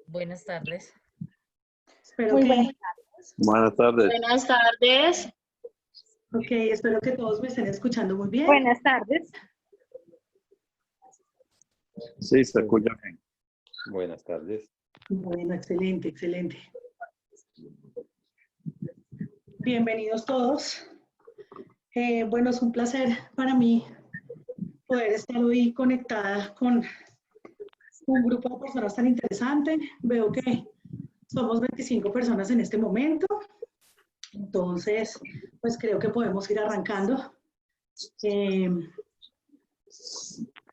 Buenas tardes. Espero Muy que, buenas Buenas tardes. Buenas tardes. espero que todos me estén escuchando muy bien. Buenas tardes. Sí, se escucha bien. Buenas tardes. Bueno, excelente, excelente. Bienvenidos todos. Bueno, es un placer para mí poder estar hoy conectada con un grupo de personas tan interesante. Veo que somos 25 personas en este momento. Entonces, pues creo que podemos ir arrancando.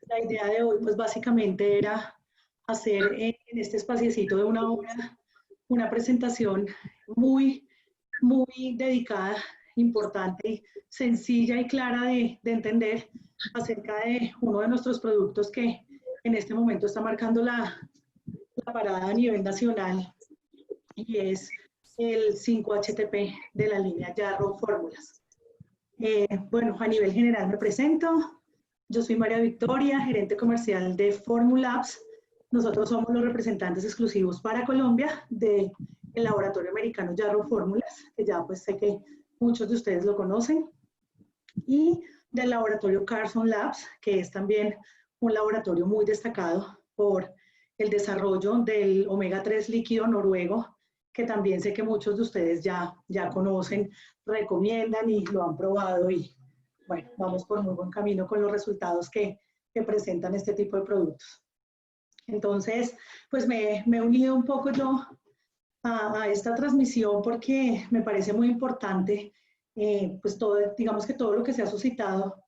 La idea de hoy, pues básicamente era hacer en este espaciecito de una hora una presentación muy dedicada, importante, sencilla y clara de entender acerca de uno de nuestros productos que en este momento está marcando la parada a nivel nacional y es el 5-HTP de la línea Jarrow Fórmulas. Bueno, a nivel general me presento. Yo soy María Victoria, gerente comercial de Formulabs. Nosotros somos los representantes exclusivos para Colombia del laboratorio americano Jarrow Fórmulas, que ya pues sé que muchos de ustedes lo conocen, y del laboratorio Carson Labs, que es también un laboratorio muy destacado por el desarrollo del omega 3 líquido noruego, que también sé que muchos de ustedes ya conocen, recomiendan y lo han probado y bueno, vamos por muy buen camino con los resultados que presentan este tipo de productos. Entonces, pues me he unido un poco yo a esta transmisión porque me parece muy importante, pues digamos que todo lo que se ha suscitado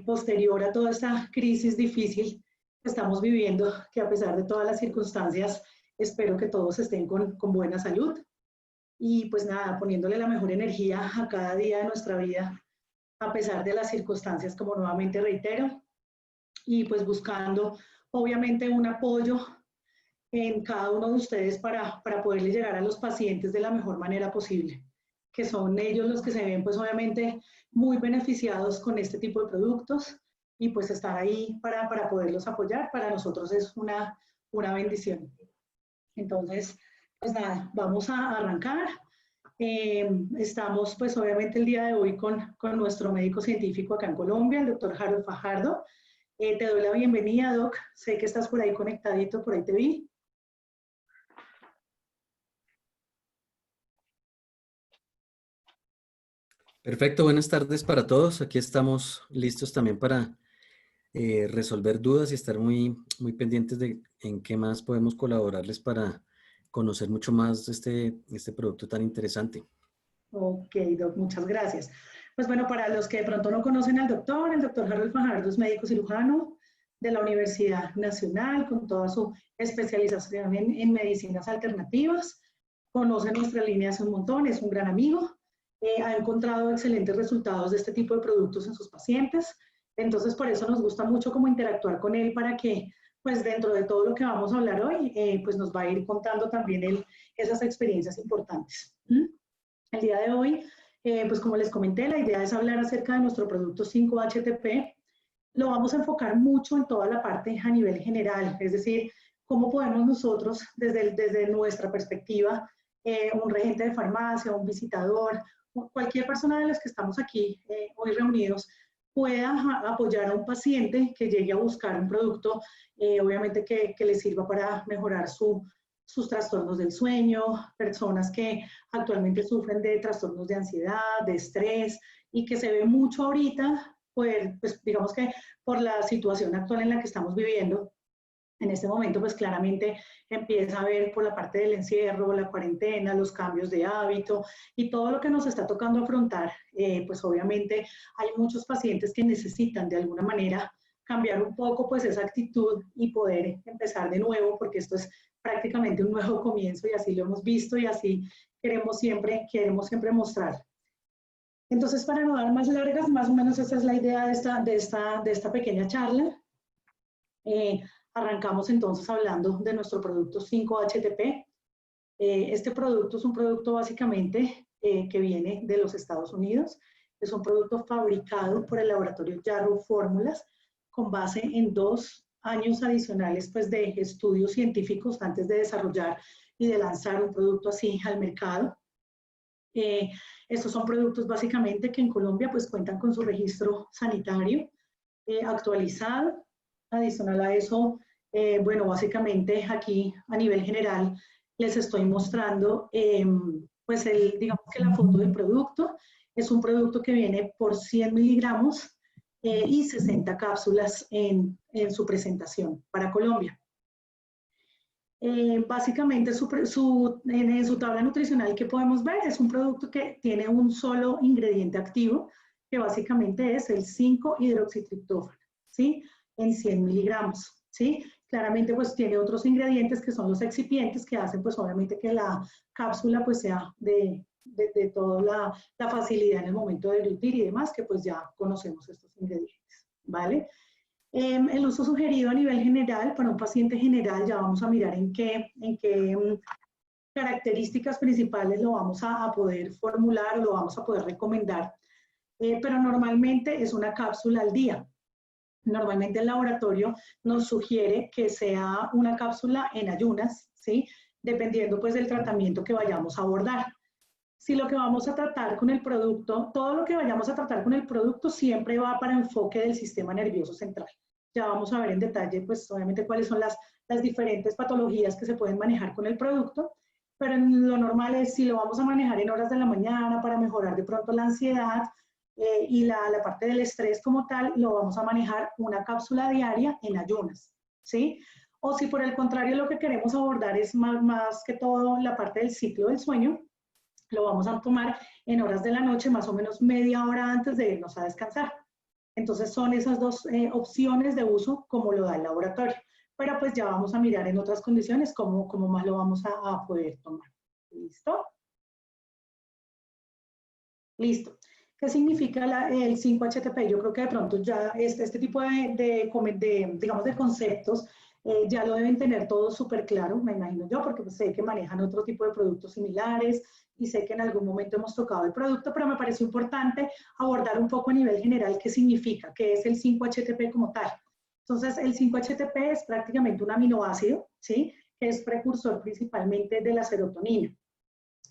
posterior a toda esta crisis difícil que estamos viviendo, que a pesar de todas las circunstancias, espero que todos estén con buena salud y pues nada, poniéndole la mejor energía a cada día de nuestra vida, a pesar de las circunstancias, como nuevamente reitero, y pues buscando obviamente un apoyo en cada uno de ustedes para poderle llegar a los pacientes de la mejor manera posible, que son ellos los que se ven pues obviamente muy beneficiados con este tipo de productos y pues estar ahí para poderlos apoyar, para nosotros es una bendición. Entonces, pues nada, vamos a arrancar. Estamos pues obviamente el día de hoy con nuestro médico científico acá en Colombia, el doctor Harold Fajardo. Te doy la bienvenida, Doc. Sé que estás por ahí conectadito, por ahí te vi. Perfecto, buenas tardes para todos. Aquí estamos listos también para resolver dudas y estar muy pendientes de en qué más podemos colaborarles para conocer mucho más este producto tan interesante. Ok, Doc, muchas gracias. Pues bueno, para los que de pronto no conocen al doctor, el doctor Harold Fajardo es médico cirujano de la Universidad Nacional con toda su especialización en medicinas alternativas. Conoce nuestra línea hace un montón, es un gran amigo. Ha encontrado excelentes resultados de este tipo de productos en sus pacientes. Entonces, por eso nos gusta mucho como interactuar con él para que, pues dentro de todo lo que vamos a hablar hoy, pues nos va a ir contando también él esas experiencias importantes. El día de hoy, pues como les comenté, la idea es hablar acerca de nuestro producto 5-HTP. Lo vamos a enfocar mucho en toda la parte a nivel general, es decir, cómo podemos nosotros, desde nuestra perspectiva, un regente de farmacia, un visitador, cualquier persona de las que estamos aquí hoy reunidos, pueda apoyar a un paciente que llegue a buscar un producto, obviamente que le sirva para mejorar sus trastornos del sueño, personas que actualmente sufren de trastornos de ansiedad, de estrés, y que se ve mucho ahorita, pues digamos que por la situación actual en la que estamos viviendo, en este momento pues claramente empieza a ver por la parte del encierro, la cuarentena, los cambios de hábito y todo lo que nos está tocando afrontar, pues obviamente hay muchos pacientes que necesitan de alguna manera cambiar un poco pues esa actitud y poder empezar de nuevo, porque esto es prácticamente un nuevo comienzo y así lo hemos visto y así queremos siempre mostrar. Entonces, para no dar más largas, más o menos esa es la idea de esta pequeña charla. Arrancamos entonces hablando de nuestro producto 5-HTP. Este producto es un producto básicamente que viene de los Estados Unidos. Es un producto fabricado por el laboratorio Jarrow Fórmulas con base en dos años adicionales pues, de estudios científicos antes de desarrollar y de lanzar un producto así al mercado. Estos son productos básicamente que en Colombia pues cuentan con su registro sanitario actualizado. Adicional a eso, bueno, básicamente aquí a nivel general les estoy mostrando pues digamos que la foto del producto. Es un producto que viene por 100 miligramos y 60 cápsulas en su presentación para Colombia. Básicamente en su tabla nutricional que podemos ver es un producto que tiene un solo ingrediente activo, que básicamente es el 5-hidroxitriptófano, ¿sí? En 100 miligramos, ¿sí? Claramente pues tiene otros ingredientes que son los excipientes que hacen pues obviamente que la cápsula pues sea de toda la facilidad en el momento de deglutir y demás, que pues ya conocemos estos ingredientes, ¿vale? El uso sugerido a nivel general, para un paciente general, ya vamos a mirar en qué características principales lo vamos a poder formular, lo vamos a poder recomendar, pero normalmente es una cápsula al día. Normalmente el laboratorio nos sugiere que sea una cápsula en ayunas, ¿sí? Dependiendo pues del tratamiento que vayamos a abordar. Si lo que vamos a tratar con el producto, todo lo que vayamos a tratar con el producto siempre va para enfoque del sistema nervioso central. Ya vamos a ver en detalle, pues obviamente cuáles son las diferentes patologías que se pueden manejar con el producto, pero en lo normal es si lo vamos a manejar en horas de la mañana para mejorar de pronto la ansiedad y la parte del estrés como tal, lo vamos a manejar una cápsula diaria en ayunas, ¿sí? O si por el contrario lo que queremos abordar es más que todo la parte del ciclo del sueño, lo vamos a tomar en horas de la noche, más o menos media hora antes de irnos a descansar. Entonces son esas dos opciones de uso como lo da el laboratorio. Pero pues ya vamos a mirar en otras condiciones cómo más lo vamos a poder tomar. ¿Listo? Listo. ¿Qué significa el 5-HTP? Yo creo que de pronto ya este tipo digamos, de conceptos ya lo deben tener todos súper claro, me imagino yo, porque pues sé que manejan otro tipo de productos similares y sé que en algún momento hemos tocado el producto, pero me pareció importante abordar un poco a nivel general qué significa, qué es el 5-HTP como tal. Entonces, el 5-HTP es prácticamente un aminoácido, ¿sí? Que es precursor principalmente de la serotonina.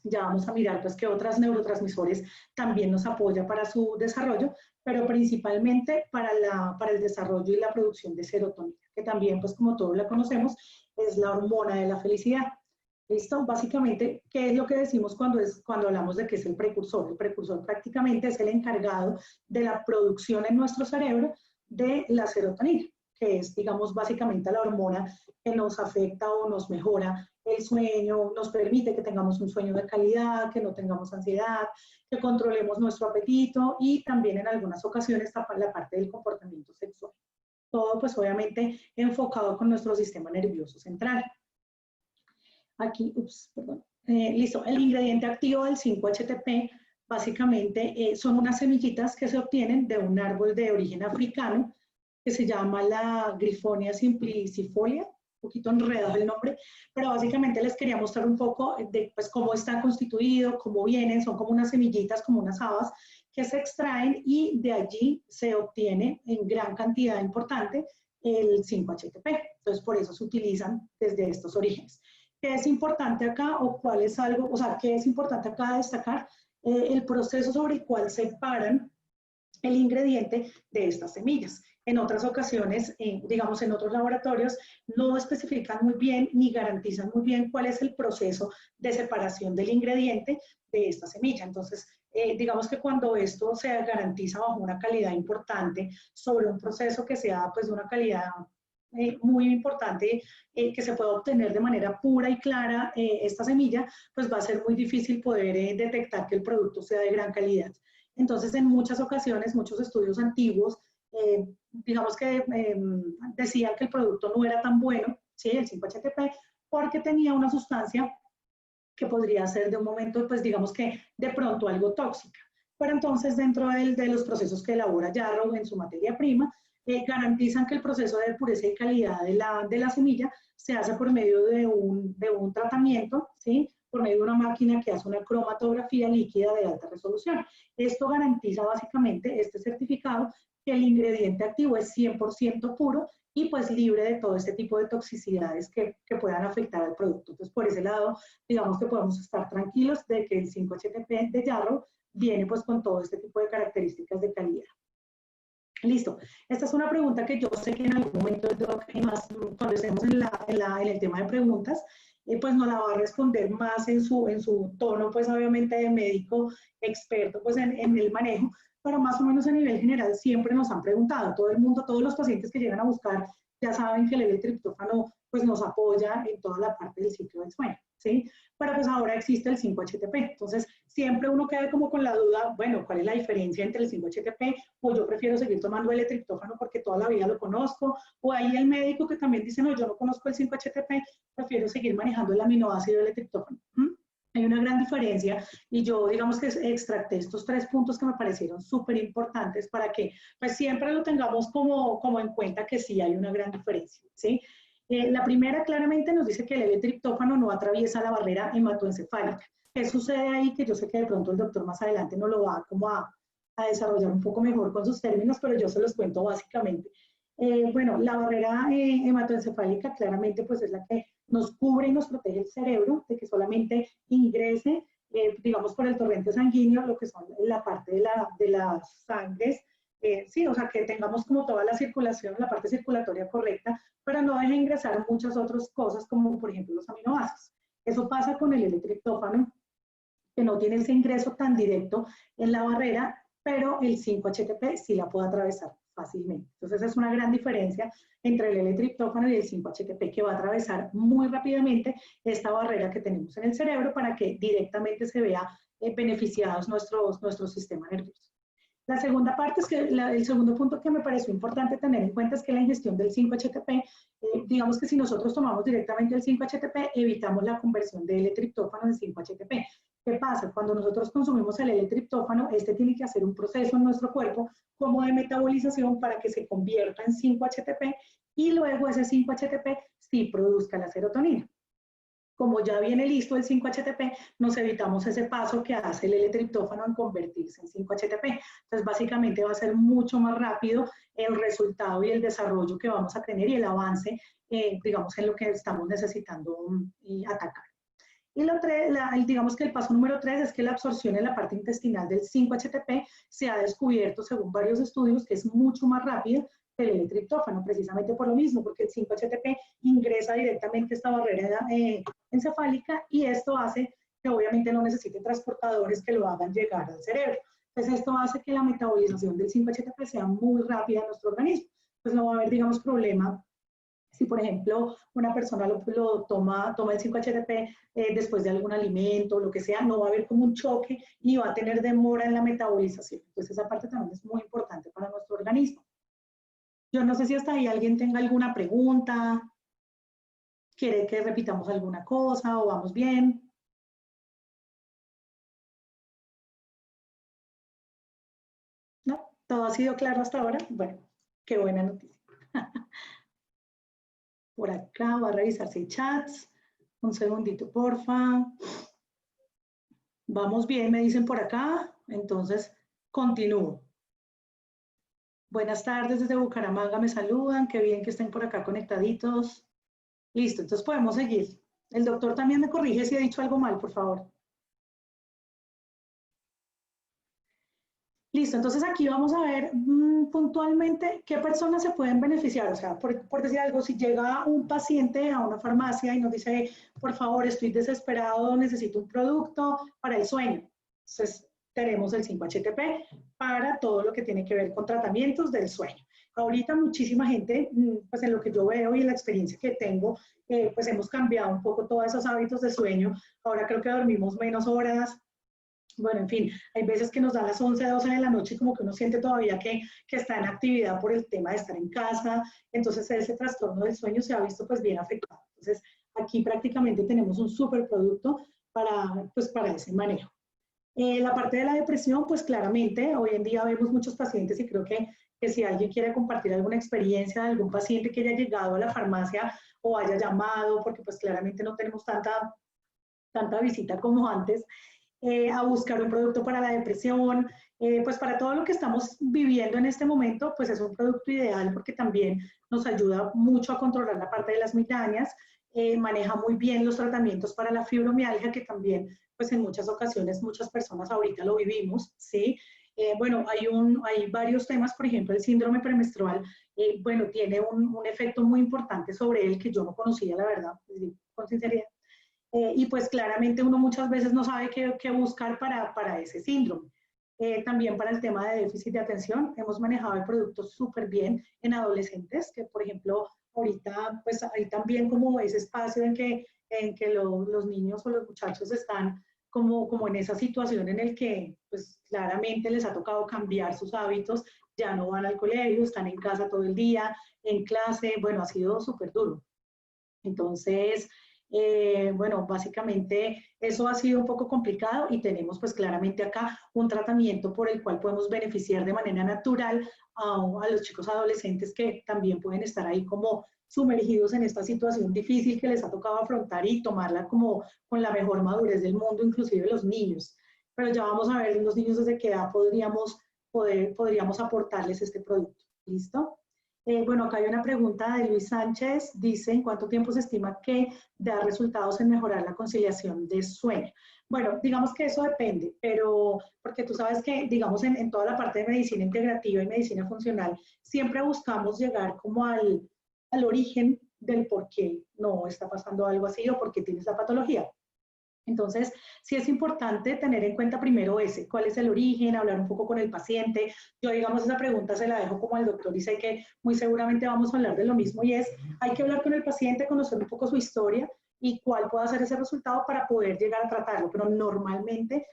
Ya vamos a mirar pues qué otros neurotransmisores también nos apoya para su desarrollo, pero principalmente para el desarrollo y la producción de serotonina, que también pues como todos la conocemos es la hormona de la felicidad. ¿Listo? Básicamente, ¿qué es lo que decimos cuando hablamos de que es el precursor? El precursor prácticamente es el encargado de la producción en nuestro cerebro de la serotonina, que es, digamos, básicamente la hormona que nos afecta o nos mejora el sueño, nos permite que tengamos un sueño de calidad, que no tengamos ansiedad, que controlemos nuestro apetito y también en algunas ocasiones la parte del comportamiento sexual. Todo pues obviamente enfocado con nuestro sistema nervioso central. Aquí, perdón. Listo, el ingrediente activo del 5-HTP básicamente son unas semillitas que se obtienen de un árbol de origen africano que se llama la Griffonia simplicifolia, un poquito enredado el nombre, pero básicamente les quería mostrar un poco de pues, cómo está constituido, cómo vienen, son como unas semillitas, como unas habas que se extraen y de allí se obtiene en gran cantidad importante el 5-HTP. Entonces, por eso se utilizan desde estos orígenes. ¿Qué es importante acá o cuál es algo, o sea, qué es importante acá destacar? El proceso sobre el cual separan el ingrediente de estas semillas. En otras ocasiones, digamos en otros laboratorios, no especifican muy bien ni garantizan muy bien cuál es el proceso de separación del ingrediente de esta semilla. Entonces, digamos que cuando esto se garantiza bajo una calidad importante sobre un proceso que sea pues de una calidad muy importante, que se pueda obtener de manera pura y clara esta semilla, pues va a ser muy difícil poder detectar que el producto sea de gran calidad. Entonces, en muchas ocasiones, muchos estudios antiguos, digamos que decían que el producto no era tan bueno, ¿sí? El 5-HTP, porque tenía una sustancia que podría ser de un momento, pues digamos que de pronto algo tóxica. Pero entonces, dentro de los procesos que elabora Yarrow en su materia prima, garantizan que el proceso de pureza y calidad de la semilla se hace por medio de un tratamiento, ¿sí? Por medio de una máquina que hace una cromatografía líquida de alta resolución. Esto garantiza básicamente este certificado que el ingrediente activo es 100% puro y pues libre de todo este tipo de toxicidades que puedan afectar al producto. Entonces, por ese lado, digamos que podemos estar tranquilos de que el 5-HTP de Yarrow viene pues con todo este tipo de características de calidad. Listo. Esta es una pregunta que yo sé que en algún momento, cuando estemos en el tema de preguntas, pues nos la va a responder más en su tono, pues obviamente de médico experto pues en el manejo, pero más o menos a nivel general siempre nos han preguntado, todo el mundo, todos los pacientes que llegan a buscar ya saben que el L-triptófano pues nos apoya en toda la parte del ciclo del sueño, ¿sí? Pero pues ahora existe el 5-HTP, entonces siempre uno queda como con la duda, bueno, ¿cuál es la diferencia entre el 5-HTP? O yo prefiero seguir tomando el L-triptófano porque toda la vida lo conozco, o ahí el médico que también dice, no, yo no conozco el 5-HTP, prefiero seguir manejando el aminoácido L-triptófano. Hay una gran diferencia y yo digamos que extracté estos 3 puntos que me parecieron súper importantes para que pues siempre lo tengamos como en cuenta que sí hay una gran diferencia, ¿sí? La primera claramente nos dice que el L-triptófano no atraviesa la barrera hematoencefálica. ¿Qué sucede ahí? Que yo sé que de pronto el doctor más adelante nos lo va como a desarrollar un poco mejor con sus términos, pero yo se los cuento básicamente. Bueno, la barrera hematoencefálica claramente pues es la que nos cubre y nos protege el cerebro de que solamente ingrese, digamos, por el torrente sanguíneo, lo que son la parte de las sangres, sí, o sea, que tengamos como toda la circulación, la parte circulatoria correcta, pero no deje ingresar muchas otras cosas, como por ejemplo los aminoácidos. Eso pasa con el L-triptófano, que no tiene ese ingreso tan directo en la barrera, pero el 5-HTP sí la puede atravesar fácilmente. Entonces es una gran diferencia entre el L-triptófano y el 5-HTP, que va a atravesar muy rápidamente esta barrera que tenemos en el cerebro para que directamente se vea beneficiados nuestro sistema nervioso. La segunda parte es que el segundo punto que me pareció importante tener en cuenta es que la ingestión del 5-HTP, digamos que si nosotros tomamos directamente el 5-HTP, evitamos la conversión de L-triptófano en 5-HTP. ¿Qué pasa? Cuando nosotros consumimos el L-triptófano, este tiene que hacer un proceso en nuestro cuerpo como de metabolización para que se convierta en 5-HTP y luego ese 5-HTP sí produzca la serotonina. Como ya viene listo el 5-HTP, nos evitamos ese paso que hace el L-triptófano en convertirse en 5-HTP. Entonces, básicamente va a ser mucho más rápido el resultado y el desarrollo que vamos a tener y el avance, digamos, en lo que estamos necesitando atacar. Y digamos que el paso número 3 es que la absorción en la parte intestinal del 5-HTP se ha descubierto, según varios estudios, que es mucho más rápida que el L-triptófano, precisamente por lo mismo, porque el 5-HTP ingresa directamente a esta barrera encefálica y esto hace que obviamente no necesite transportadores que lo hagan llegar al cerebro. Entonces esto hace que la metabolización del 5-HTP sea muy rápida en nuestro organismo. Pues no va a haber, digamos, problema si, por ejemplo, una persona toma el 5-HTP después de algún alimento, lo que sea, no va a haber como un choque y va a tener demora en la metabolización. Entonces, esa parte también es muy importante para nuestro organismo. Yo no sé si hasta ahí alguien tenga alguna pregunta, quiere que repitamos alguna cosa o vamos bien. ¿No? ¿Todo ha sido claro hasta ahora? Bueno, qué buena noticia. Por acá, voy a revisar si hay chats. Un segundito, porfa. Vamos bien, me dicen por acá. Entonces, continúo. Buenas tardes desde Bucaramanga, me saludan. Qué bien que estén por acá conectaditos. Listo, entonces podemos seguir. El doctor también me corrige si he dicho algo mal, por favor. Listo, entonces aquí vamos a ver puntualmente qué personas se pueden beneficiar. O sea, por decir algo, si llega un paciente a una farmacia y nos dice, por favor, estoy desesperado, necesito un producto para el sueño. Entonces, tenemos el 5-HTP para todo lo que tiene que ver con tratamientos del sueño. Ahorita muchísima gente, pues en lo que yo veo y en la experiencia que tengo, pues hemos cambiado un poco todos esos hábitos de sueño. Ahora creo que dormimos menos horas. Bueno, en fin, hay veces que nos dan las 11, 12 de la noche y como que uno siente todavía que está en actividad por el tema de estar en casa. Entonces ese trastorno del sueño se ha visto pues bien afectado. Entonces aquí prácticamente tenemos un súper producto para ese manejo. La parte de la depresión, pues claramente hoy en día vemos muchos pacientes y creo que si alguien quiere compartir alguna experiencia de algún paciente que haya llegado a la farmacia o haya llamado, porque pues claramente no tenemos tanta visita como antes, a buscar un producto para la depresión, pues para todo lo que estamos viviendo en este momento, pues es un producto ideal porque también nos ayuda mucho a controlar la parte de las migrañas, maneja muy bien los tratamientos para la fibromialgia, que también, pues en muchas ocasiones, muchas personas ahorita lo vivimos, ¿sí? Bueno, hay varios temas, por ejemplo, el síndrome premenstrual, bueno, tiene un efecto muy importante sobre él que yo no conocía, la verdad, con sinceridad. Y pues claramente uno muchas veces no sabe qué buscar para ese síndrome. También para el tema de déficit de atención, hemos manejado el producto súper bien en adolescentes, que por ejemplo, ahorita pues hay también como ese espacio en que los niños o los muchachos están como en esa situación en el que pues claramente les ha tocado cambiar sus hábitos, ya no van al colegio, están en casa todo el día, en clase, bueno, ha sido súper duro. Entonces, bueno, básicamente eso ha sido un poco complicado y tenemos pues claramente acá un tratamiento por el cual podemos beneficiar de manera natural a los chicos adolescentes que también pueden estar ahí como sumergidos en esta situación difícil que les ha tocado afrontar y tomarla como con la mejor madurez del mundo, inclusive los niños. Pero ya vamos a ver los niños desde qué edad podríamos aportarles este producto. ¿Listo? Bueno, acá hay una pregunta de Luis Sánchez. Dice, ¿en cuánto tiempo se estima que da resultados en mejorar la conciliación de sueño? Bueno, digamos que eso depende, pero porque tú sabes que, digamos, en toda la parte de medicina integrativa y medicina funcional, siempre buscamos llegar como al origen del por qué no está pasando algo así o por qué tienes la patología. Entonces, sí es importante tener en cuenta primero cuál es el origen, hablar un poco con el paciente. Yo, digamos, esa pregunta se la dejo como al doctor y sé que muy seguramente vamos a hablar de lo mismo y hay que hablar con el paciente, conocer un poco su historia y cuál puede ser ese resultado para poder llegar a tratarlo. Pero normalmente,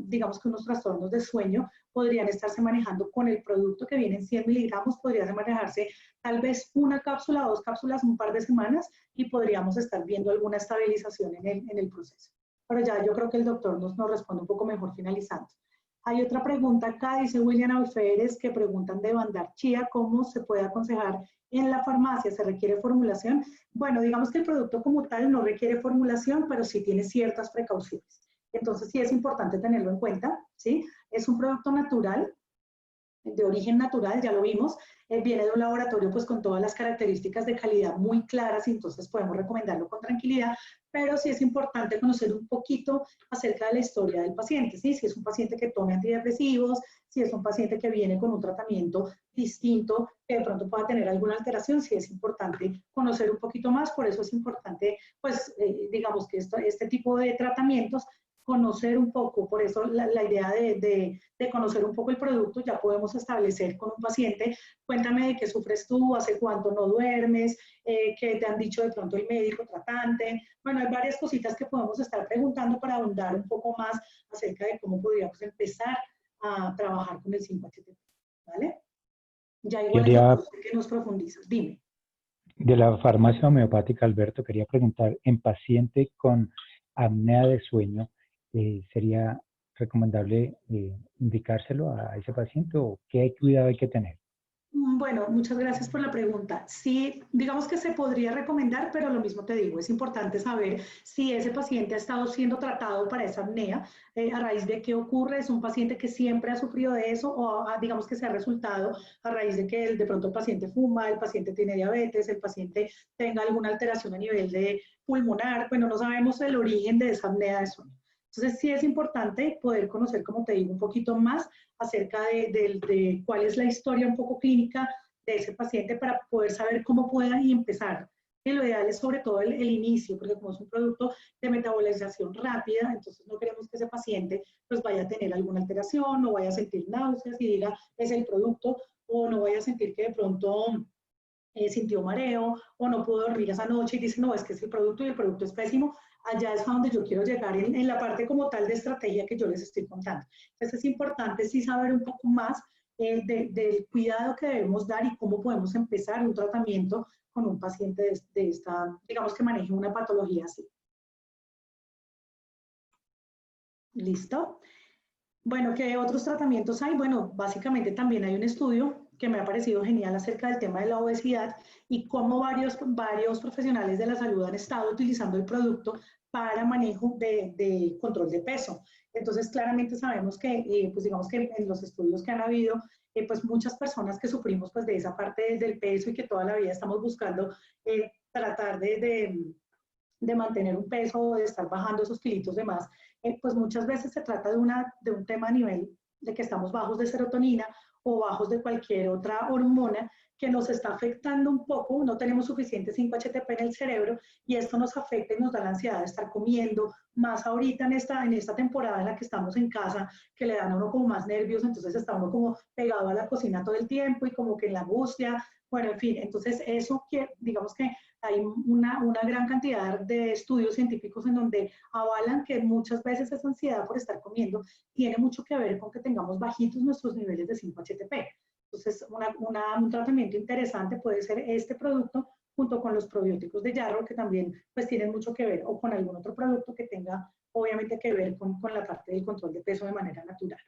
digamos que unos trastornos de sueño podrían estarse manejando con el producto que viene en 100 miligramos, podría manejarse tal vez una cápsula, 2 cápsulas, un par de semanas y podríamos estar viendo alguna estabilización en el proceso. Pero ya yo creo que el doctor nos responde un poco mejor finalizando. Hay otra pregunta acá, dice William Alférez, que preguntan de Bandar Chía, ¿cómo se puede aconsejar en la farmacia? ¿Se requiere formulación? Bueno, digamos que el producto como tal no requiere formulación, pero sí tiene ciertas precauciones. Entonces sí es importante tenerlo en cuenta, ¿sí? Es un producto natural, de origen natural, ya lo vimos, viene de un laboratorio pues con todas las características de calidad muy claras y entonces podemos recomendarlo con tranquilidad, pero sí es importante conocer un poquito acerca de la historia del paciente, ¿sí? Si es un paciente que tome antidepresivos, si es un paciente que viene con un tratamiento distinto, que de pronto pueda tener alguna alteración, sí es importante conocer un poquito más, por eso es importante, pues, digamos que este tipo de tratamientos conocer un poco, por eso la idea de conocer un poco el producto, ya podemos establecer con un paciente, cuéntame de qué sufres tú, hace cuánto no duermes, qué te han dicho de pronto el médico tratante. Bueno, hay varias cositas que podemos estar preguntando para ahondar un poco más acerca de cómo podríamos empezar a trabajar con el 5-HTP, ¿vale? Ya igual el doctor que nos profundiza, dime. De la farmacia homeopática, Alberto, quería preguntar, en paciente con apnea de sueño, ¿sería recomendable indicárselo a ese paciente o qué cuidado hay que tener? Bueno, muchas gracias por la pregunta. Sí, digamos que se podría recomendar, pero lo mismo te digo, es importante saber si ese paciente ha estado siendo tratado para esa apnea, a raíz de qué ocurre, es un paciente que siempre ha sufrido de eso o digamos que se ha resultado a raíz de que de pronto el paciente fuma, el paciente tiene diabetes, el paciente tenga alguna alteración a nivel de pulmonar, bueno, no sabemos el origen de esa apnea de sueño. Entonces sí es importante poder conocer, como te digo, un poquito más acerca de cuál es la historia un poco clínica de ese paciente para poder saber cómo pueda y empezar. Y lo ideal es sobre todo el inicio, porque como es un producto de metabolización rápida, entonces no queremos que ese paciente pues vaya a tener alguna alteración, no vaya a sentir náuseas y diga es el producto, o no vaya a sentir que de pronto sintió mareo o no pudo dormir esa noche y dice, no, es que es el producto y el producto es pésimo. Allá es a donde yo quiero llegar en la parte como tal de estrategia que yo les estoy contando. Entonces es importante sí saber un poco más del cuidado que debemos dar y cómo podemos empezar un tratamiento con un paciente de esta, digamos que maneje una patología así. ¿Listo? Bueno, ¿qué otros tratamientos hay? Bueno, básicamente también hay un estudio que me ha parecido genial acerca del tema de la obesidad y cómo varios profesionales de la salud han estado utilizando el producto para manejo de control de peso. Entonces, claramente sabemos que, pues digamos que en los estudios que han habido, pues muchas personas que sufrimos pues de esa parte del peso y que toda la vida estamos buscando tratar de mantener un peso o de estar bajando esos kilitos de más, pues muchas veces se trata de un tema a nivel de que estamos bajos de serotonina o bajos de cualquier otra hormona que nos está afectando un poco, no tenemos suficiente 5-HTP en el cerebro y esto nos afecta y nos da la ansiedad de estar comiendo, más ahorita en esta temporada en la que estamos en casa, que le dan a uno como más nervios, entonces está uno como pegado a la cocina todo el tiempo y como que en la angustia, bueno, en fin, entonces eso, digamos que hay una gran cantidad de estudios científicos en donde avalan que muchas veces esa ansiedad por estar comiendo tiene mucho que ver con que tengamos bajitos nuestros niveles de 5-HTP. Entonces, un tratamiento interesante puede ser este producto junto con los probióticos de Jarrow, que también pues tienen mucho que ver, o con algún otro producto que tenga obviamente que ver con la parte del control de peso de manera natural.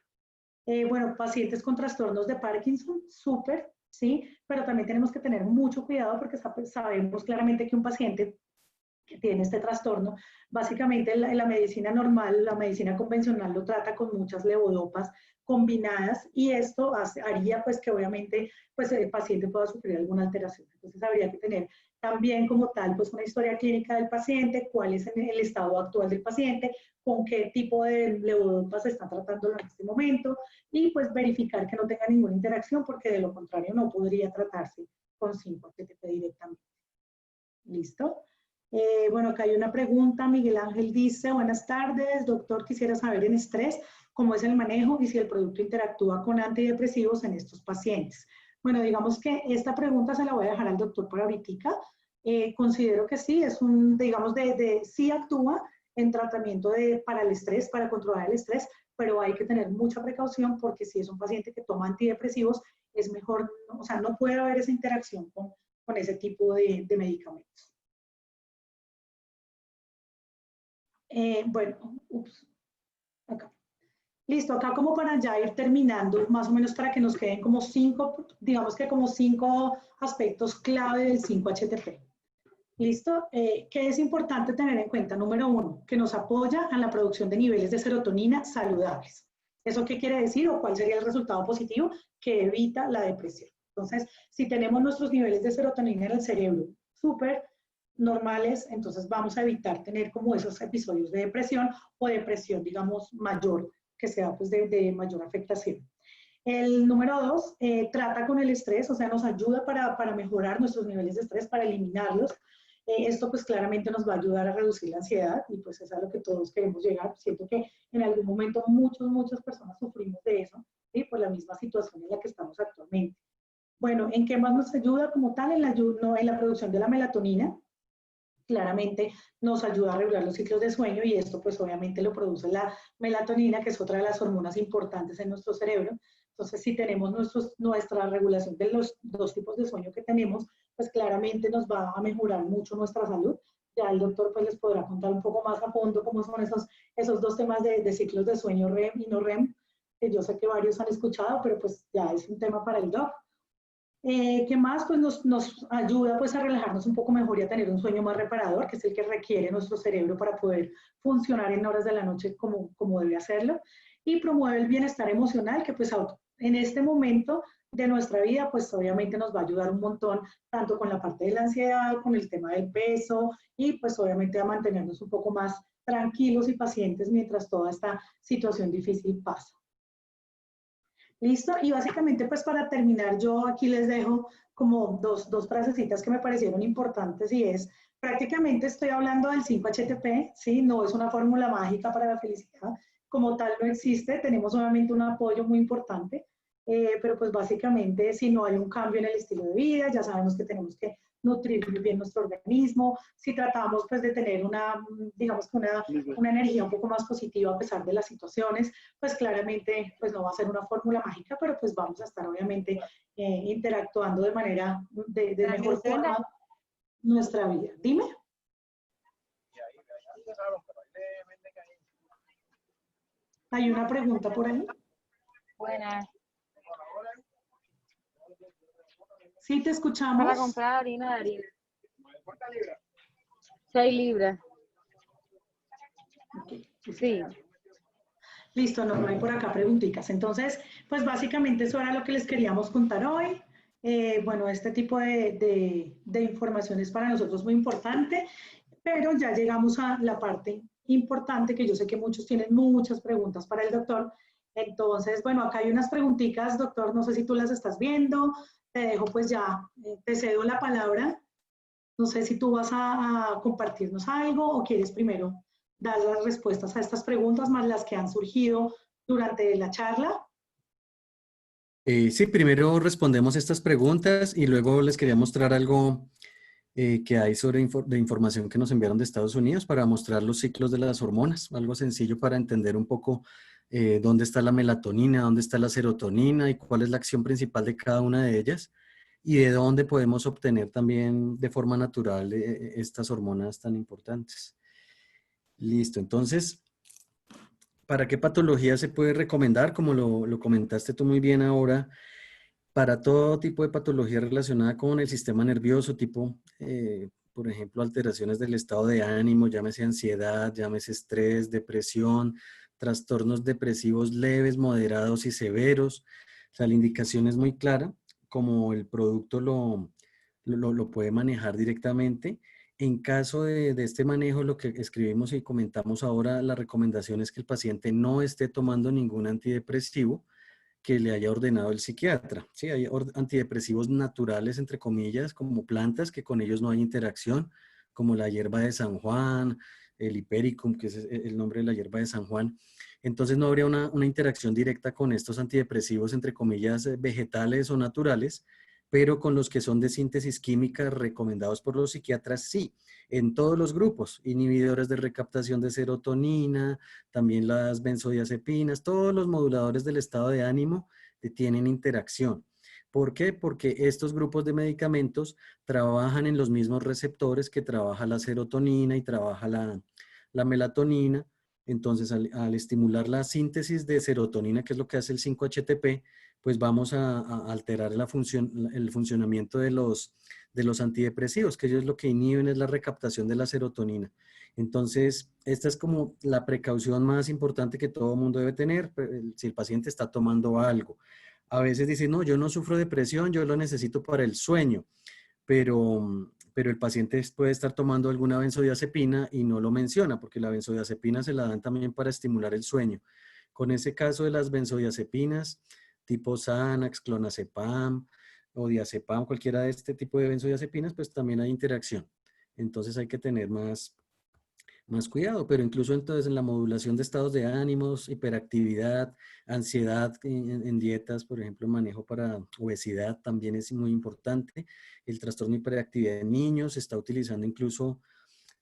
Bueno, pacientes con trastornos de Parkinson, súper, ¿sí? Pero también tenemos que tener mucho cuidado porque sabemos claramente que un paciente que tiene este trastorno, básicamente la medicina normal, la medicina convencional lo trata con muchas levodopas combinadas y esto haría pues que obviamente pues el paciente pueda sufrir alguna alteración. Entonces habría que tener también como tal pues una historia clínica del paciente, cuál es el estado actual del paciente, con qué tipo de levodopas se está tratándolo en este momento y pues verificar que no tenga ninguna interacción porque de lo contrario no podría tratarse con 5-HTP directamente. ¿Listo? Bueno, acá hay una pregunta. Miguel Ángel dice, buenas tardes, doctor, quisiera saber en estrés cómo es el manejo y si el producto interactúa con antidepresivos en estos pacientes. Bueno, digamos que esta pregunta se la voy a dejar al doctor por ahorita. Considero que sí, es digamos, sí actúa en tratamiento para el estrés, para controlar el estrés, pero hay que tener mucha precaución porque si es un paciente que toma antidepresivos, es mejor, o sea, no puede haber esa interacción con ese tipo de medicamentos. Bueno, acá. Listo, acá como para ya ir terminando, más o menos para que nos queden como 5, digamos que como 5 aspectos clave del 5-HTP. ¿Listo? ¿Qué es importante tener en cuenta? Número 1, que nos apoya a la producción de niveles de serotonina saludables. ¿Eso qué quiere decir o cuál sería el resultado positivo? Que evita la depresión. Entonces, si tenemos nuestros niveles de serotonina en el cerebro súper normales, entonces vamos a evitar tener como esos episodios de depresión o depresión, digamos, mayor, que sea pues de mayor afectación. El número 2, trata con el estrés, o sea, nos ayuda para mejorar nuestros niveles de estrés, para eliminarlos. Esto pues claramente nos va a ayudar a reducir la ansiedad y pues es a lo que todos queremos llegar. Siento que en algún momento muchas personas sufrimos de eso, ¿sí? Por la misma situación en la que estamos actualmente. Bueno, ¿en qué más nos ayuda como tal? En la producción de la melatonina. Claramente nos ayuda a regular los ciclos de sueño y esto pues obviamente lo produce la melatonina, que es otra de las hormonas importantes en nuestro cerebro. Entonces, si tenemos nuestra regulación de los 2 tipos de sueño que tenemos, pues claramente nos va a mejorar mucho nuestra salud. Ya el doctor pues les podrá contar un poco más a fondo cómo son esos 2 temas de ciclos de sueño REM y no REM, que yo sé que varios han escuchado, pero pues ya es un tema para el doc. ¿Qué más? Pues nos ayuda pues a relajarnos un poco mejor y a tener un sueño más reparador, que es el que requiere nuestro cerebro para poder funcionar en horas de la noche como debe hacerlo. Y promueve el bienestar emocional, que pues en este momento de nuestra vida, pues obviamente nos va a ayudar un montón, tanto con la parte de la ansiedad, con el tema del peso y pues obviamente a mantenernos un poco más tranquilos y pacientes mientras toda esta situación difícil pasa. ¿Listo? Y básicamente, pues para terminar, yo aquí les dejo como dos frasecitas que me parecieron importantes y es, prácticamente estoy hablando del 5-HTP, ¿sí? No es una fórmula mágica para la felicidad, como tal no existe, tenemos obviamente un apoyo muy importante, pero pues básicamente si no hay un cambio en el estilo de vida, ya sabemos que tenemos que nutrir muy bien nuestro organismo, si tratamos pues de tener digamos que una energía un poco más positiva a pesar de las situaciones, pues claramente pues no va a ser una fórmula mágica, pero pues vamos a estar obviamente interactuando de manera de mejor forma nuestra vida. Dime. Hay una pregunta por ahí. Buenas. Sí, te Para escuchamos. comprar harina de harina. 6 libras. Sí. Listo, no hay por acá preguntitas. Entonces, pues básicamente eso era lo que les queríamos contar hoy. Bueno, este tipo de información es para nosotros muy importante, pero ya llegamos a la parte importante que yo sé que muchos tienen muchas preguntas para el doctor. Entonces, bueno, acá hay unas preguntitas, doctor, no sé si tú las estás viendo. Te dejo pues ya, te cedo la palabra. No sé si tú vas a compartirnos algo o quieres primero dar las respuestas a estas preguntas más las que han surgido durante la charla. Sí, primero respondemos estas preguntas y luego les quería mostrar algo que hay sobre de información que nos enviaron de Estados Unidos para mostrar los ciclos de las hormonas, algo sencillo para entender un poco dónde está la melatonina, dónde está la serotonina y cuál es la acción principal de cada una de ellas y de dónde podemos obtener también de forma natural estas hormonas tan importantes. Listo, entonces, ¿para qué patología se puede recomendar? Como lo comentaste tú muy bien ahora, para todo tipo de patología relacionada con el sistema nervioso, tipo, por ejemplo, alteraciones del estado de ánimo, llámese ansiedad, llámese estrés, depresión, trastornos depresivos leves, moderados y severos. O sea, la indicación es muy clara, como el producto lo puede manejar directamente. En caso de este manejo, lo que escribimos y comentamos ahora, la recomendación es que el paciente no esté tomando ningún antidepresivo que le haya ordenado el psiquiatra. Sí, hay antidepresivos naturales, entre comillas, como plantas que con ellos no hay interacción, como la hierba de San Juan, el hipericum, que es el nombre de la hierba de San Juan. Entonces no habría una interacción directa con estos antidepresivos, entre comillas, vegetales o naturales, pero con los que son de síntesis química recomendados por los psiquiatras, sí, en todos los grupos, inhibidores de recaptación de serotonina, también las benzodiazepinas, todos los moduladores del estado de ánimo tienen interacción. ¿Por qué? Porque estos grupos de medicamentos trabajan en los mismos receptores que trabaja la serotonina y trabaja la melatonina. Entonces, al estimular la síntesis de serotonina, que es lo que hace el 5-HTP, pues vamos a alterar el funcionamiento de los antidepresivos, que ellos lo que inhiben es la recaptación de la serotonina. Entonces, esta es como la precaución más importante que todo mundo debe tener si el paciente está tomando algo. A veces dicen, no, yo no sufro depresión, yo lo necesito para el sueño, pero el paciente puede estar tomando alguna benzodiazepina y no lo menciona, porque la benzodiazepina se la dan también para estimular el sueño. Con ese caso de las benzodiazepinas, tipo Xanax, clonazepam o diazepam, cualquiera de este tipo de benzodiazepinas, pues también hay interacción. Entonces hay que tener más cuidado, pero incluso entonces en la modulación de estados de ánimos, hiperactividad, ansiedad en dietas, por ejemplo, manejo para obesidad también es muy importante. El trastorno de hiperactividad en niños se está utilizando incluso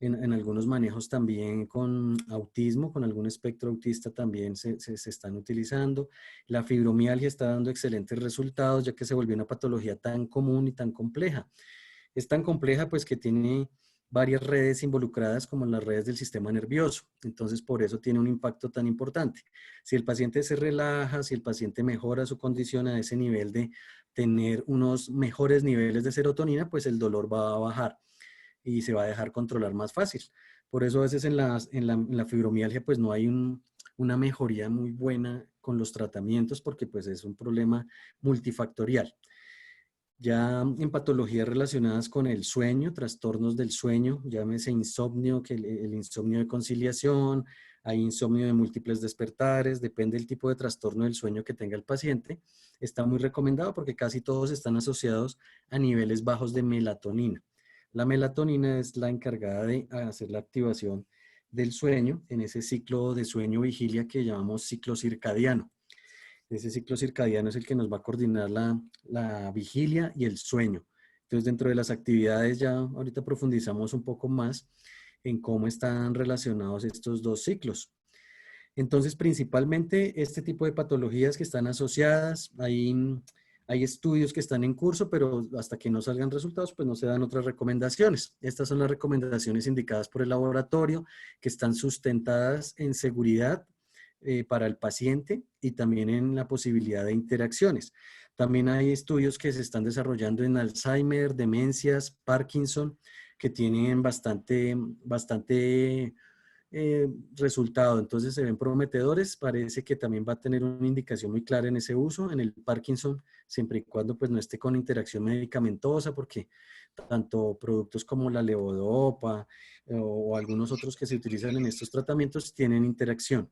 en algunos manejos también con autismo, con algún espectro autista también se están utilizando. La fibromialgia está dando excelentes resultados ya que se volvió una patología tan común y tan compleja. Es tan compleja pues que tiene varias redes involucradas como las redes del sistema nervioso. Entonces, por eso tiene un impacto tan importante. Si el paciente se relaja, si el paciente mejora su condición a ese nivel de tener unos mejores niveles de serotonina, pues el dolor va a bajar y se va a dejar controlar más fácil. Por eso a veces en la fibromialgia pues no hay una mejoría muy buena con los tratamientos porque pues es un problema multifactorial. Ya en patologías relacionadas con el sueño, trastornos del sueño, llámese insomnio, que el insomnio de conciliación, hay insomnio de múltiples despertares, depende del tipo de trastorno del sueño que tenga el paciente. Está muy recomendado porque casi todos están asociados a niveles bajos de melatonina. La melatonina es la encargada de hacer la activación del sueño en ese ciclo de sueño-vigilia que llamamos ciclo circadiano. Ese ciclo circadiano es el que nos va a coordinar la vigilia y el sueño. Entonces, dentro de las actividades ya ahorita profundizamos un poco más en cómo están relacionados estos dos ciclos. Entonces, principalmente este tipo de patologías que están asociadas, hay estudios que están en curso, pero hasta que no salgan resultados, pues no se dan otras recomendaciones. Estas son las recomendaciones indicadas por el laboratorio, que están sustentadas en seguridad para el paciente y también en la posibilidad de interacciones. También hay estudios que se están desarrollando en Alzheimer, demencias, Parkinson, que tienen bastante resultado. Entonces se ven prometedores. Parece que también va a tener una indicación muy clara en ese uso, en el Parkinson, siempre y cuando pues no esté con interacción medicamentosa, porque tanto productos como la levodopa o algunos otros que se utilizan en estos tratamientos tienen interacción.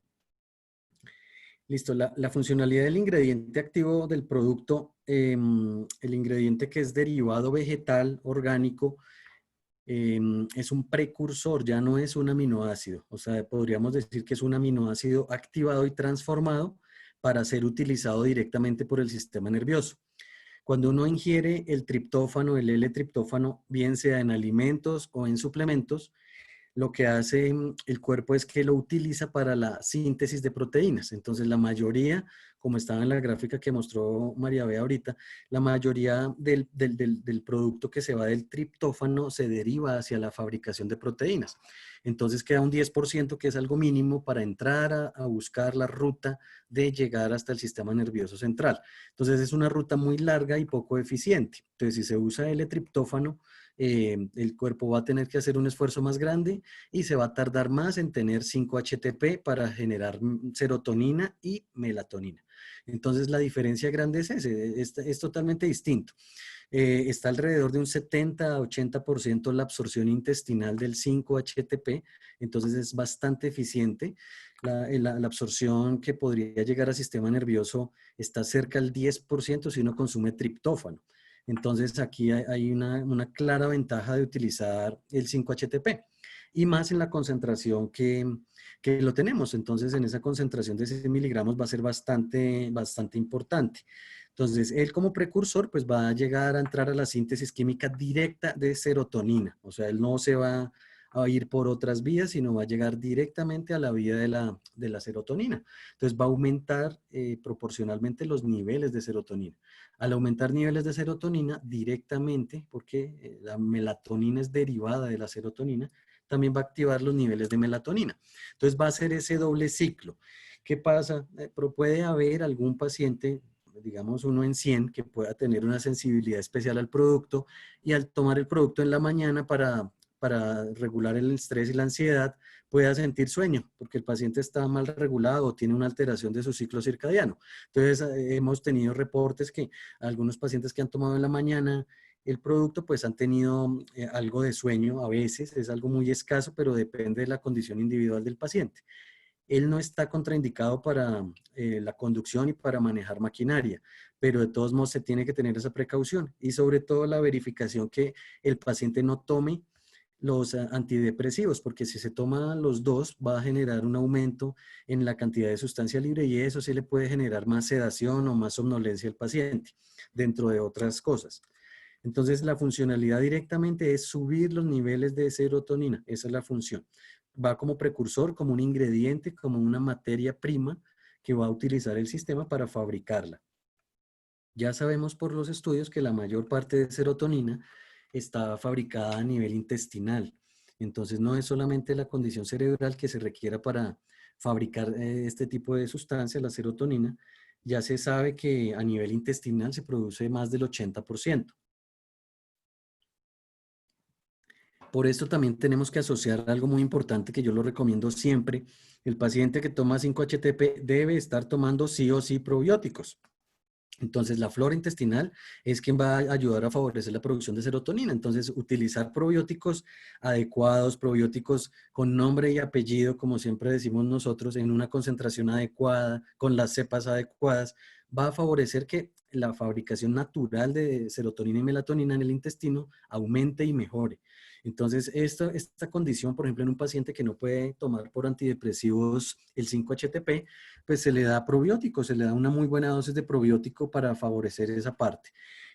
Listo, la funcionalidad del ingrediente activo del producto, el ingrediente que es derivado vegetal orgánico, es un precursor, ya no es un aminoácido. O sea, podríamos decir que es un aminoácido activado y transformado para ser utilizado directamente por el sistema nervioso. Cuando uno ingiere el triptófano, el L-triptófano, bien sea en alimentos o en suplementos, lo que hace el cuerpo es que lo utiliza para la síntesis de proteínas. Entonces, la mayoría, como estaba en la gráfica que mostró María Bea ahorita, la mayoría del producto que se va del triptófano se deriva hacia la fabricación de proteínas. Entonces, queda un 10% que es algo mínimo para entrar a buscar la ruta de llegar hasta el sistema nervioso central. Entonces, es una ruta muy larga y poco eficiente. Entonces, si se usa L-triptófano, el cuerpo va a tener que hacer un esfuerzo más grande y se va a tardar más en tener 5-HTP para generar serotonina y melatonina. Entonces la diferencia grande es ese, es totalmente distinto. Está alrededor de un 70-80% la absorción intestinal del 5-HTP, entonces es bastante eficiente. La absorción que podría llegar al sistema nervioso está cerca del 10% si uno consume triptófano. Entonces aquí hay una clara ventaja de utilizar el 5-HTP y más en la concentración que lo tenemos. Entonces en esa concentración de 100 miligramos va a ser bastante importante. Entonces él como precursor pues va a llegar a entrar a la síntesis química directa de serotonina. O sea, él no se va a ir por otras vías, sino va a llegar directamente a la vía de la serotonina. Entonces va a aumentar proporcionalmente los niveles de serotonina. Al aumentar niveles de serotonina directamente, porque la melatonina es derivada de la serotonina, también va a activar los niveles de melatonina. Entonces va a ser ese doble ciclo. ¿Qué pasa? Pero puede haber algún paciente, digamos 1 en 100, que pueda tener una sensibilidad especial al producto y al tomar el producto en la mañana para regular el estrés y la ansiedad, pueda sentir sueño, porque el paciente está mal regulado o tiene una alteración de su ciclo circadiano. Entonces, hemos tenido reportes que algunos pacientes que han tomado en la mañana el producto, pues han tenido algo de sueño a veces, es algo muy escaso, pero depende de la condición individual del paciente. Él no está contraindicado para la conducción y para manejar maquinaria, pero de todos modos se tiene que tener esa precaución y sobre todo la verificación que el paciente no tome los antidepresivos, porque si se toman los dos va a generar un aumento en la cantidad de sustancia libre y eso sí le puede generar más sedación o más somnolencia al paciente, dentro de otras cosas. Entonces la funcionalidad directamente es subir los niveles de serotonina, esa es la función. Va como precursor, como un ingrediente, como una materia prima que va a utilizar el sistema para fabricarla. Ya sabemos por los estudios que la mayor parte de serotonina está fabricada a nivel intestinal. Entonces no es solamente la condición cerebral que se requiera para fabricar este tipo de sustancia, la serotonina, ya se sabe que a nivel intestinal se produce más del 80%. Por esto también tenemos que asociar algo muy importante que yo lo recomiendo siempre. El paciente que toma 5-HTP debe estar tomando sí o sí probióticos. Entonces, la flora intestinal es quien va a ayudar a favorecer la producción de serotonina. Entonces, utilizar probióticos adecuados, probióticos con nombre y apellido, como siempre decimos nosotros, en una concentración adecuada, con las cepas adecuadas, va a favorecer que la fabricación natural de serotonina y melatonina en el intestino aumente y mejore. Entonces, esta condición, por ejemplo, en un paciente que no puede tomar por antidepresivos el 5-HTP, pues se le da probiótico, se le da una muy buena dosis de probiótico para favorecer esa parte.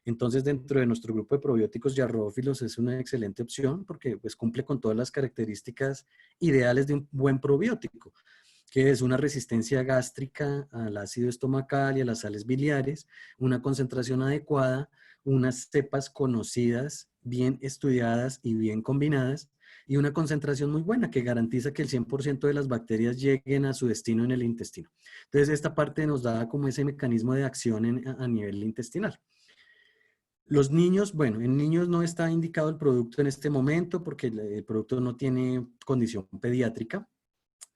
Entonces, dentro de nuestro grupo de probióticos yarrófilos es una excelente opción porque pues cumple con todas las características ideales de un buen probiótico, que es una resistencia gástrica al ácido estomacal y a las sales biliares, una concentración adecuada, unas cepas conocidas, bien estudiadas y bien combinadas, y una concentración muy buena que garantiza que el 100% de las bacterias lleguen a su destino en el intestino. Entonces, esta parte nos da como ese mecanismo de acción a nivel intestinal. Los niños, bueno, en niños no está indicado el producto en este momento porque el producto no tiene condición pediátrica.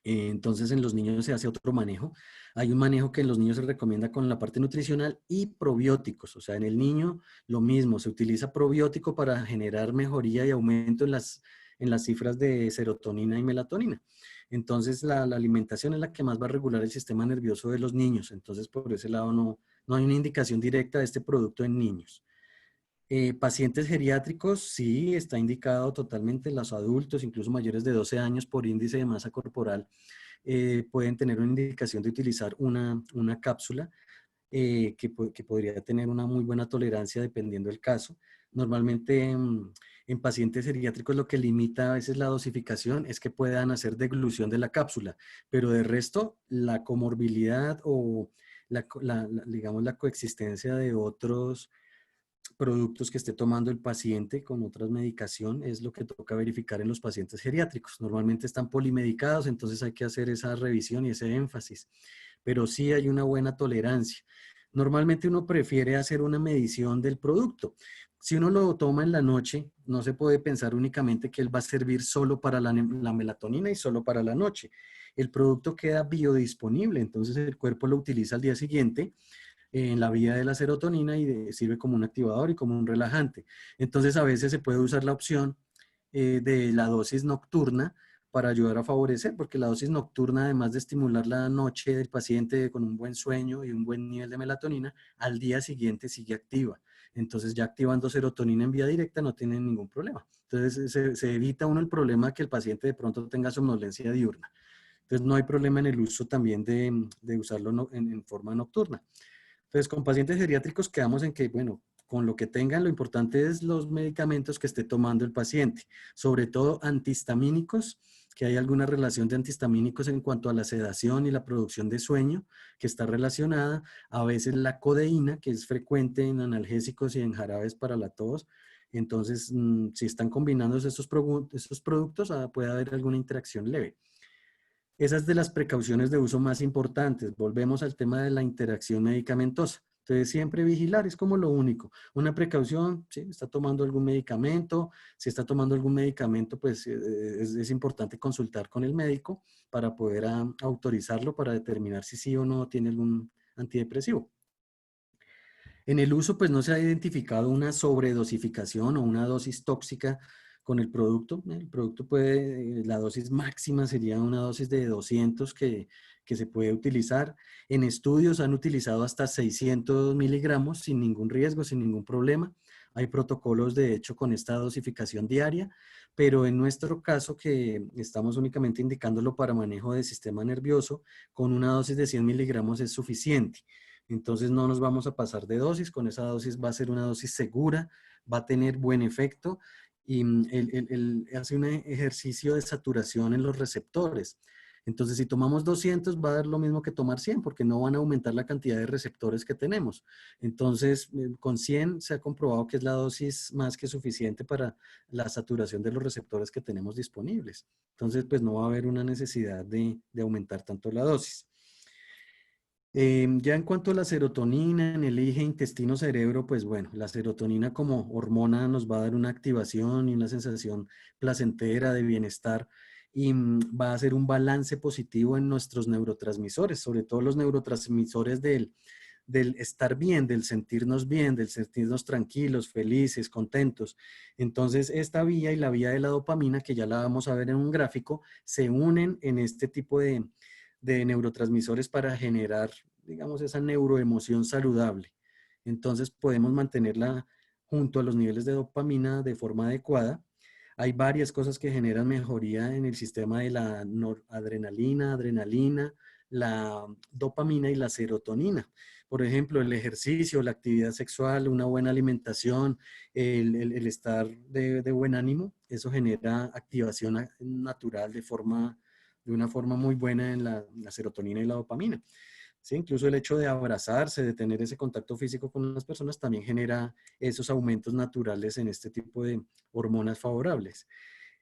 Entonces en los niños se hace otro manejo. Hay un manejo que en los niños se recomienda con la parte nutricional y probióticos. O sea, en el niño lo mismo, se utiliza probiótico para generar mejoría y aumento en las cifras de serotonina y melatonina. Entonces la alimentación es la que más va a regular el sistema nervioso de los niños. Entonces por ese lado no hay una indicación directa de este producto en niños. Pacientes geriátricos, sí, está indicado totalmente. Los adultos, incluso mayores de 12 años por índice de masa corporal, pueden tener una indicación de utilizar una cápsula que podría tener una muy buena tolerancia dependiendo del caso. Normalmente en pacientes geriátricos lo que limita a veces la dosificación es que puedan hacer deglución de la cápsula, pero de resto la comorbilidad o digamos la coexistencia de otros productos que esté tomando el paciente con otra medicación es lo que toca verificar en los pacientes geriátricos. Normalmente están polimedicados, entonces hay que hacer esa revisión y ese énfasis, pero sí hay una buena tolerancia. Normalmente uno prefiere hacer una medición del producto. Si uno lo toma en la noche, no se puede pensar únicamente que él va a servir solo para la melatonina y solo para la noche. El producto queda biodisponible, entonces el cuerpo lo utiliza al día siguiente en la vía de la serotonina y sirve como un activador y como un relajante. Entonces a veces se puede usar la opción de la dosis nocturna para ayudar a favorecer, porque la dosis nocturna, además de estimular la noche del paciente con un buen sueño y un buen nivel de melatonina, al día siguiente sigue activa. Entonces ya activando serotonina en vía directa no tiene ningún problema. Entonces se evita uno el problema que el paciente de pronto tenga somnolencia diurna. Entonces no hay problema en el uso también de usarlo en forma nocturna. Entonces, con pacientes geriátricos quedamos en que, bueno, con lo que tengan, lo importante es los medicamentos que esté tomando el paciente, sobre todo antihistamínicos, que hay alguna relación de antihistamínicos en cuanto a la sedación y la producción de sueño, que está relacionada. A veces la codeína, que es frecuente en analgésicos y en jarabes para la tos. Entonces, si están combinándose esos productos, puede haber alguna interacción leve. Esas de las precauciones de uso más importantes. Volvemos al tema de la interacción medicamentosa. Entonces, siempre vigilar es como lo único. Una precaución, ¿sí? Está tomando algún medicamento. Si está tomando algún medicamento, pues es importante consultar con el médico para poder autorizarlo para determinar si sí o no tiene algún antidepresivo. En el uso, pues no se ha identificado una sobredosificación o una dosis tóxica con el producto. El producto la dosis máxima sería una dosis de 200 que se puede utilizar. En estudios han utilizado hasta 600 miligramos sin ningún riesgo, sin ningún problema. Hay protocolos, de hecho, con esta dosificación diaria, pero en nuestro caso, que estamos únicamente indicándolo para manejo del sistema nervioso, con una dosis de 100 miligramos es suficiente. Entonces no nos vamos a pasar de dosis, con esa dosis va a ser una dosis segura, va a tener buen efecto y él hace un ejercicio de saturación en los receptores. Entonces si tomamos 200 va a dar lo mismo que tomar 100 porque no van a aumentar la cantidad de receptores que tenemos. Entonces con 100 se ha comprobado que es la dosis más que suficiente para la saturación de los receptores que tenemos disponibles. Entonces pues no va a haber una necesidad de aumentar tanto la dosis. Ya en cuanto a la serotonina en el eje intestino-cerebro, pues bueno, la serotonina como hormona nos va a dar una activación y una sensación placentera de bienestar y va a hacer un balance positivo en nuestros neurotransmisores, sobre todo los neurotransmisores del estar bien, del sentirnos tranquilos, felices, contentos. Entonces, esta vía y la vía de la dopamina, que ya la vamos a ver en un gráfico, se unen en este tipo de neurotransmisores para generar, digamos, esa neuroemoción saludable. Entonces podemos mantenerla junto a los niveles de dopamina de forma adecuada. Hay varias cosas que generan mejoría en el sistema de la noradrenalina, adrenalina, la dopamina y la serotonina. Por ejemplo, el ejercicio, la actividad sexual, una buena alimentación, el estar de buen ánimo, eso genera activación natural de una forma muy buena en la serotonina y la dopamina. ¿Sí? Incluso el hecho de abrazarse, de tener ese contacto físico con las personas también genera esos aumentos naturales en este tipo de hormonas favorables.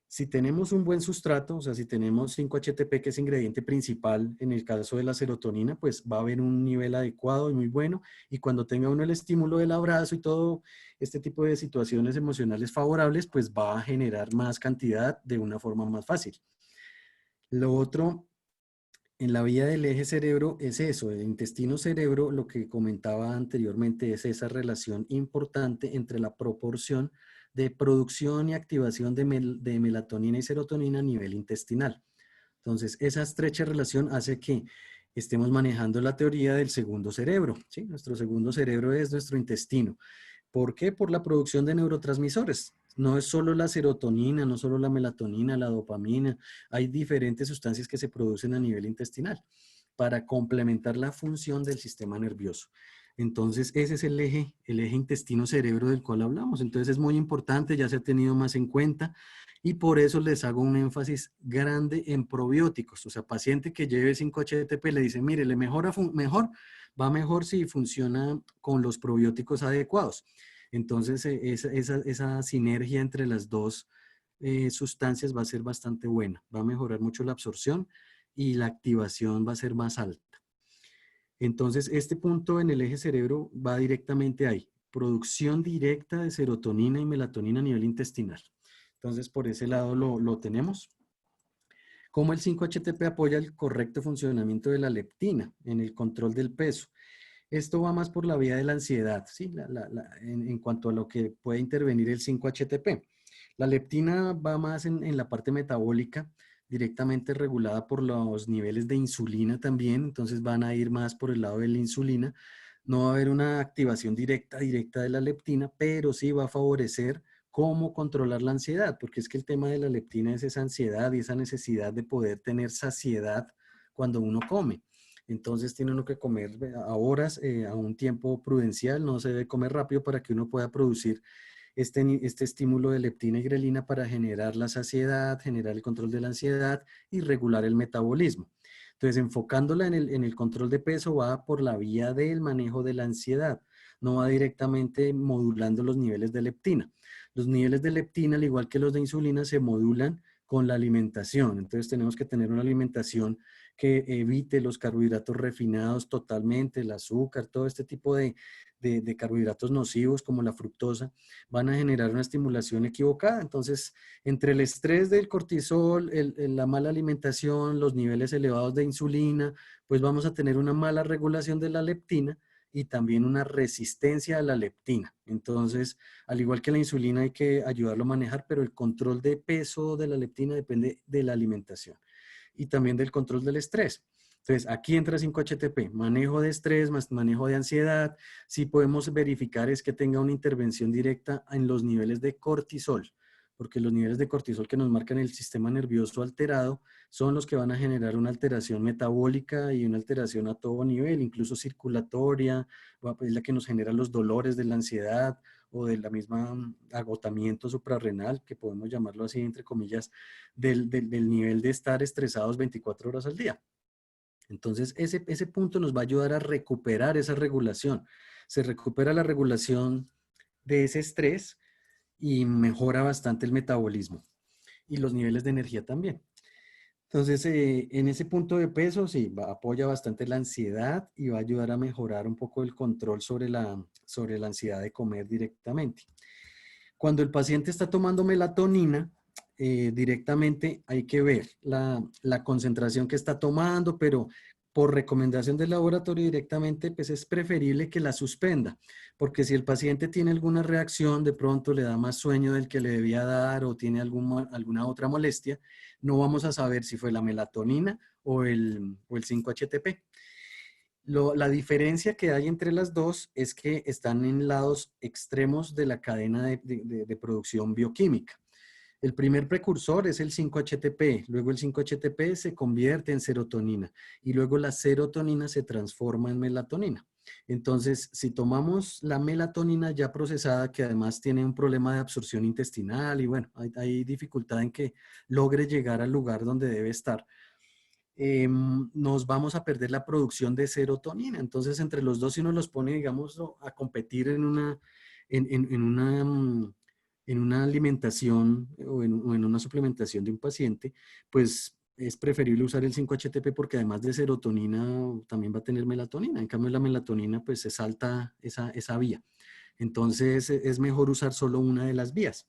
Si tenemos un buen sustrato, o sea, si tenemos 5-HTP, que es ingrediente principal en el caso de la serotonina, pues va a haber un nivel adecuado y muy bueno. Y cuando tenga uno el estímulo del abrazo y todo este tipo de situaciones emocionales favorables, pues va a generar más cantidad de una forma más fácil. Lo otro, en la vía del eje cerebro es eso, el intestino-cerebro, lo que comentaba anteriormente, es esa relación importante entre la proporción de producción y activación de melatonina y serotonina a nivel intestinal. Entonces, esa estrecha relación hace que estemos manejando la teoría del segundo cerebro, ¿sí? Nuestro segundo cerebro es nuestro intestino. ¿Por qué? Por la producción de neurotransmisores. No es solo la serotonina, no solo la melatonina, la dopamina. Hay diferentes sustancias que se producen a nivel intestinal para complementar la función del sistema nervioso. Entonces, ese es el eje intestino-cerebro del cual hablamos. Entonces, es muy importante, ya se ha tenido más en cuenta y por eso les hago un énfasis grande en probióticos. O sea, paciente que lleve 5-HTP le dice, mire, le mejora, va mejor si funciona con los probióticos adecuados. Entonces, esa sinergia entre las dos sustancias va a ser bastante buena. Va a mejorar mucho la absorción y la activación va a ser más alta. Entonces, este punto en el eje cerebro va directamente ahí. Producción directa de serotonina y melatonina a nivel intestinal. Entonces, por ese lado lo tenemos. Cómo el 5-HTP apoya el correcto funcionamiento de la leptina en el control del peso. Esto va más por la vía de la ansiedad, ¿sí? En cuanto a lo que puede intervenir el 5-HTP. La leptina va más en la parte metabólica, directamente regulada por los niveles de insulina también, entonces van a ir más por el lado de la insulina. No va a haber una activación directa de la leptina, pero sí va a favorecer cómo controlar la ansiedad, porque es que el tema de la leptina es esa ansiedad y esa necesidad de poder tener saciedad cuando uno come. Entonces tiene uno que comer a horas, a un tiempo prudencial, no se debe comer rápido para que uno pueda producir este estímulo de leptina y grelina para generar la saciedad, generar el control de la ansiedad y regular el metabolismo. Entonces, enfocándola en el control de peso va por la vía del manejo de la ansiedad, no va directamente modulando los niveles de leptina. Los niveles de leptina, al igual que los de insulina, se modulan con la alimentación. Entonces, tenemos que tener una alimentación que evite los carbohidratos refinados totalmente, el azúcar, todo este tipo de carbohidratos nocivos como la fructosa, van a generar una estimulación equivocada. Entonces, entre el estrés del cortisol, la mala alimentación, los niveles elevados de insulina, pues vamos a tener una mala regulación de la leptina y también una resistencia a la leptina. Entonces, al igual que la insulina hay que ayudarlo a manejar, pero el control de peso de la leptina depende de la alimentación y también del control del estrés. Entonces, aquí entra 5-HTP, manejo de estrés, más manejo de ansiedad. Si podemos verificar es que tenga una intervención directa en los niveles de cortisol, porque los niveles de cortisol que nos marcan el sistema nervioso alterado son los que van a generar una alteración metabólica y una alteración a todo nivel, incluso circulatoria, es la que nos genera los dolores de la ansiedad o de la misma agotamiento suprarrenal, que podemos llamarlo así, entre comillas, del nivel de estar estresados 24 horas al día. Entonces, ese punto nos va a ayudar a recuperar esa regulación. Se recupera la regulación de ese estrés y mejora bastante el metabolismo y los niveles de energía también. Entonces, en ese punto de peso, sí, apoya bastante la ansiedad y va a ayudar a mejorar un poco el control sobre la ansiedad de comer directamente. Cuando el paciente está tomando melatonina, directamente hay que ver la concentración que está tomando, pero por recomendación del laboratorio directamente, pues es preferible que la suspenda, porque si el paciente tiene alguna reacción, de pronto le da más sueño del que le debía dar o tiene alguna otra molestia, no vamos a saber si fue la melatonina o el 5-HTP. La diferencia que hay entre las dos es que están en lados extremos de la cadena de producción bioquímica. El primer precursor es el 5-HTP, luego el 5-HTP se convierte en serotonina y luego la serotonina se transforma en melatonina. Entonces, si tomamos la melatonina ya procesada, que además tiene un problema de absorción intestinal y bueno, hay dificultad en que logre llegar al lugar donde debe estar, nos vamos a perder la producción de serotonina. Entonces, entre los dos, si uno los pone, digamos, a competir en una en una alimentación o en una suplementación de un paciente, pues es preferible usar el 5-HTP porque además de serotonina también va a tener melatonina. En cambio la melatonina pues se salta esa vía. Entonces es mejor usar solo una de las vías.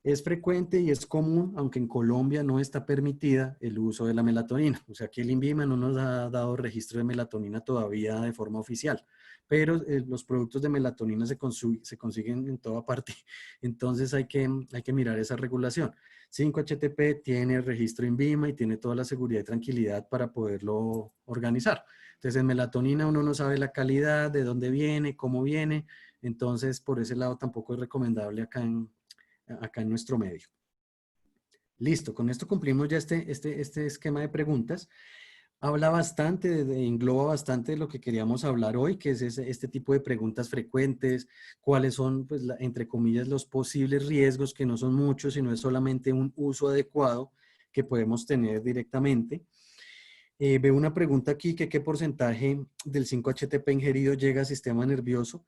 Es frecuente y es común, aunque en Colombia no está permitida el uso de la melatonina. O sea que el INVIMA no nos ha dado registro de melatonina todavía de forma oficial, pero los productos de melatonina se consiguen en toda parte. Entonces hay que mirar esa regulación. 5-HTP tiene registro INVIMA y tiene toda la seguridad y tranquilidad para poderlo organizar. Entonces en melatonina uno no sabe la calidad, de dónde viene, cómo viene. Entonces por ese lado tampoco es recomendable acá en nuestro medio. Listo, con esto cumplimos ya este esquema de preguntas. Habla bastante, engloba bastante de lo que queríamos hablar hoy, que es este tipo de preguntas frecuentes, cuáles son, pues, entre comillas, los posibles riesgos, que no son muchos, sino es solamente un uso adecuado que podemos tener directamente. Veo una pregunta aquí, que qué porcentaje del 5-HTP ingerido llega al sistema nervioso.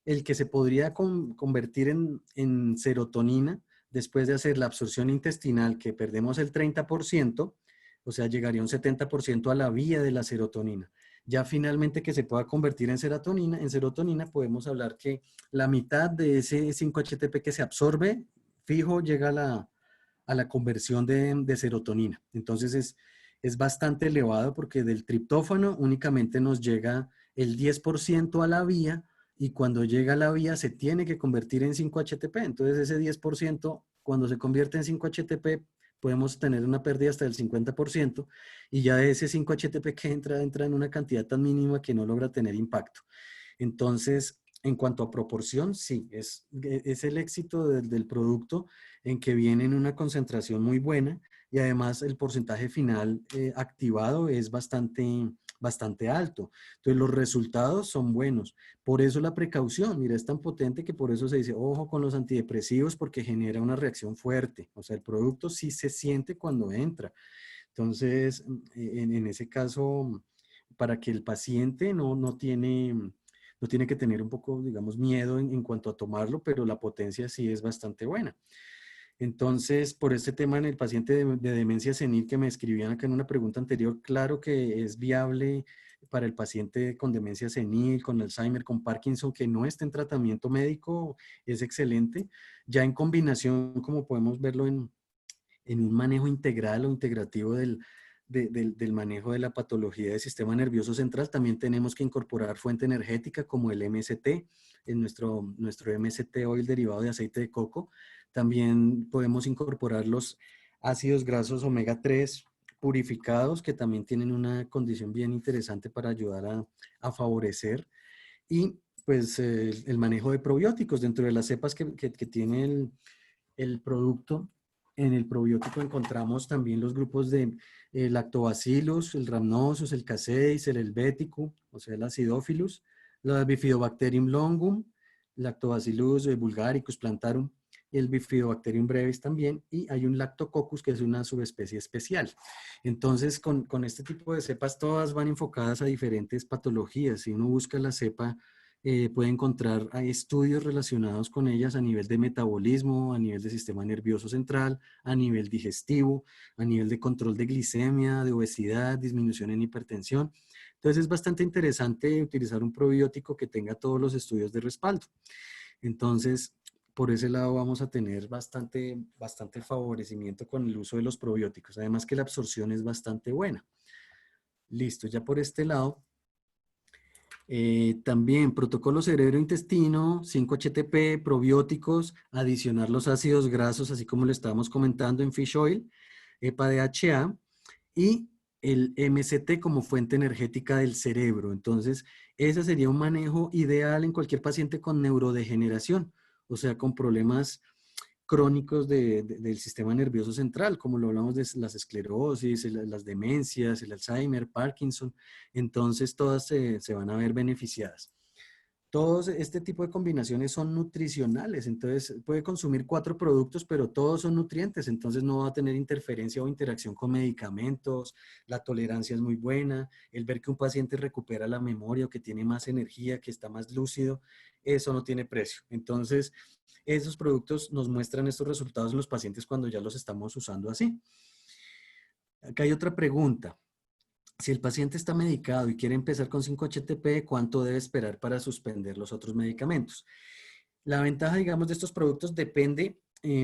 El que se podría convertir en serotonina después de hacer la absorción intestinal, que perdemos el 30%, o sea, llegaría un 70% a la vía de la serotonina. Ya finalmente que se pueda convertir en serotonina podemos hablar que la mitad de ese 5-HTP que se absorbe, fijo, llega a la conversión de serotonina. Entonces es bastante elevado porque del triptófano únicamente nos llega el 10% a la vía, y cuando llega a la vía se tiene que convertir en 5-HTP. Entonces ese 10%, cuando se convierte en 5-HTP, podemos tener una pérdida hasta del 50%, y ya de ese 5-HTP que entra en una cantidad tan mínima que no logra tener impacto. Entonces, en cuanto a proporción, sí, es el éxito del producto en que viene en una concentración muy buena, y además el porcentaje final activado es bastante alto. Entonces los resultados son buenos. Por eso la precaución, mira, es tan potente que por eso se dice, ojo con los antidepresivos, porque genera una reacción fuerte. O sea, el producto sí se siente cuando entra. Entonces, en ese caso, para que el paciente no tiene que tener un poco, digamos, miedo en cuanto a tomarlo, pero la potencia sí es bastante buena. Entonces, por este tema en el paciente de demencia senil que me escribían acá en una pregunta anterior, claro que es viable para el paciente con demencia senil, con Alzheimer, con Parkinson, que no esté en tratamiento médico, es excelente. Ya en combinación, como podemos verlo en un manejo integral o integrativo del manejo de la patología del sistema nervioso central, también tenemos que incorporar fuente energética como el MST, en nuestro MST oil derivado de aceite de coco. También podemos incorporar los ácidos grasos omega 3 purificados, que también tienen una condición bien interesante para ayudar a favorecer. Y pues el manejo de probióticos dentro de las cepas que tiene el producto. En el probiótico encontramos también los grupos de lactobacillus, el rhamnosus, el casseis, el helveticum, o sea, el acidophilus, la bifidobacterium longum, lactobacillus bulgaricus plantarum, el bifidobacterium brevis también, y hay un lactococcus que es una subespecie especial. Entonces, con este tipo de cepas todas van enfocadas a diferentes patologías. Si uno busca la cepa, puede encontrar estudios relacionados con ellas a nivel de metabolismo, a nivel de sistema nervioso central, a nivel digestivo, a nivel de control de glicemia, de obesidad, disminución en hipertensión. Entonces es bastante interesante utilizar un probiótico que tenga todos los estudios de respaldo. Entonces, por ese lado vamos a tener bastante favorecimiento con el uso de los probióticos. Además que la absorción es bastante buena. Listo, ya por este lado. También protocolo cerebro-intestino, 5-HTP, probióticos, adicionar los ácidos grasos, así como lo estábamos comentando en Fish Oil, EPA-DHA, y el MCT como fuente energética del cerebro. Entonces, ese sería un manejo ideal en cualquier paciente con neurodegeneración, o sea, con problemas crónicos del sistema nervioso central, como lo hablamos de las esclerosis, las demencias, el Alzheimer, Parkinson. Entonces todas se van a ver beneficiadas. Todos este tipo de combinaciones son nutricionales, entonces puede consumir 4 productos, pero todos son nutrientes, entonces no va a tener interferencia o interacción con medicamentos, la tolerancia es muy buena, el ver que un paciente recupera la memoria o que tiene más energía, que está más lúcido, eso no tiene precio. Entonces, esos productos nos muestran estos resultados en los pacientes cuando ya los estamos usando así. Acá hay otra pregunta. Si el paciente está medicado y quiere empezar con 5-HTP, ¿cuánto debe esperar para suspender los otros medicamentos? La ventaja, digamos, de estos productos depende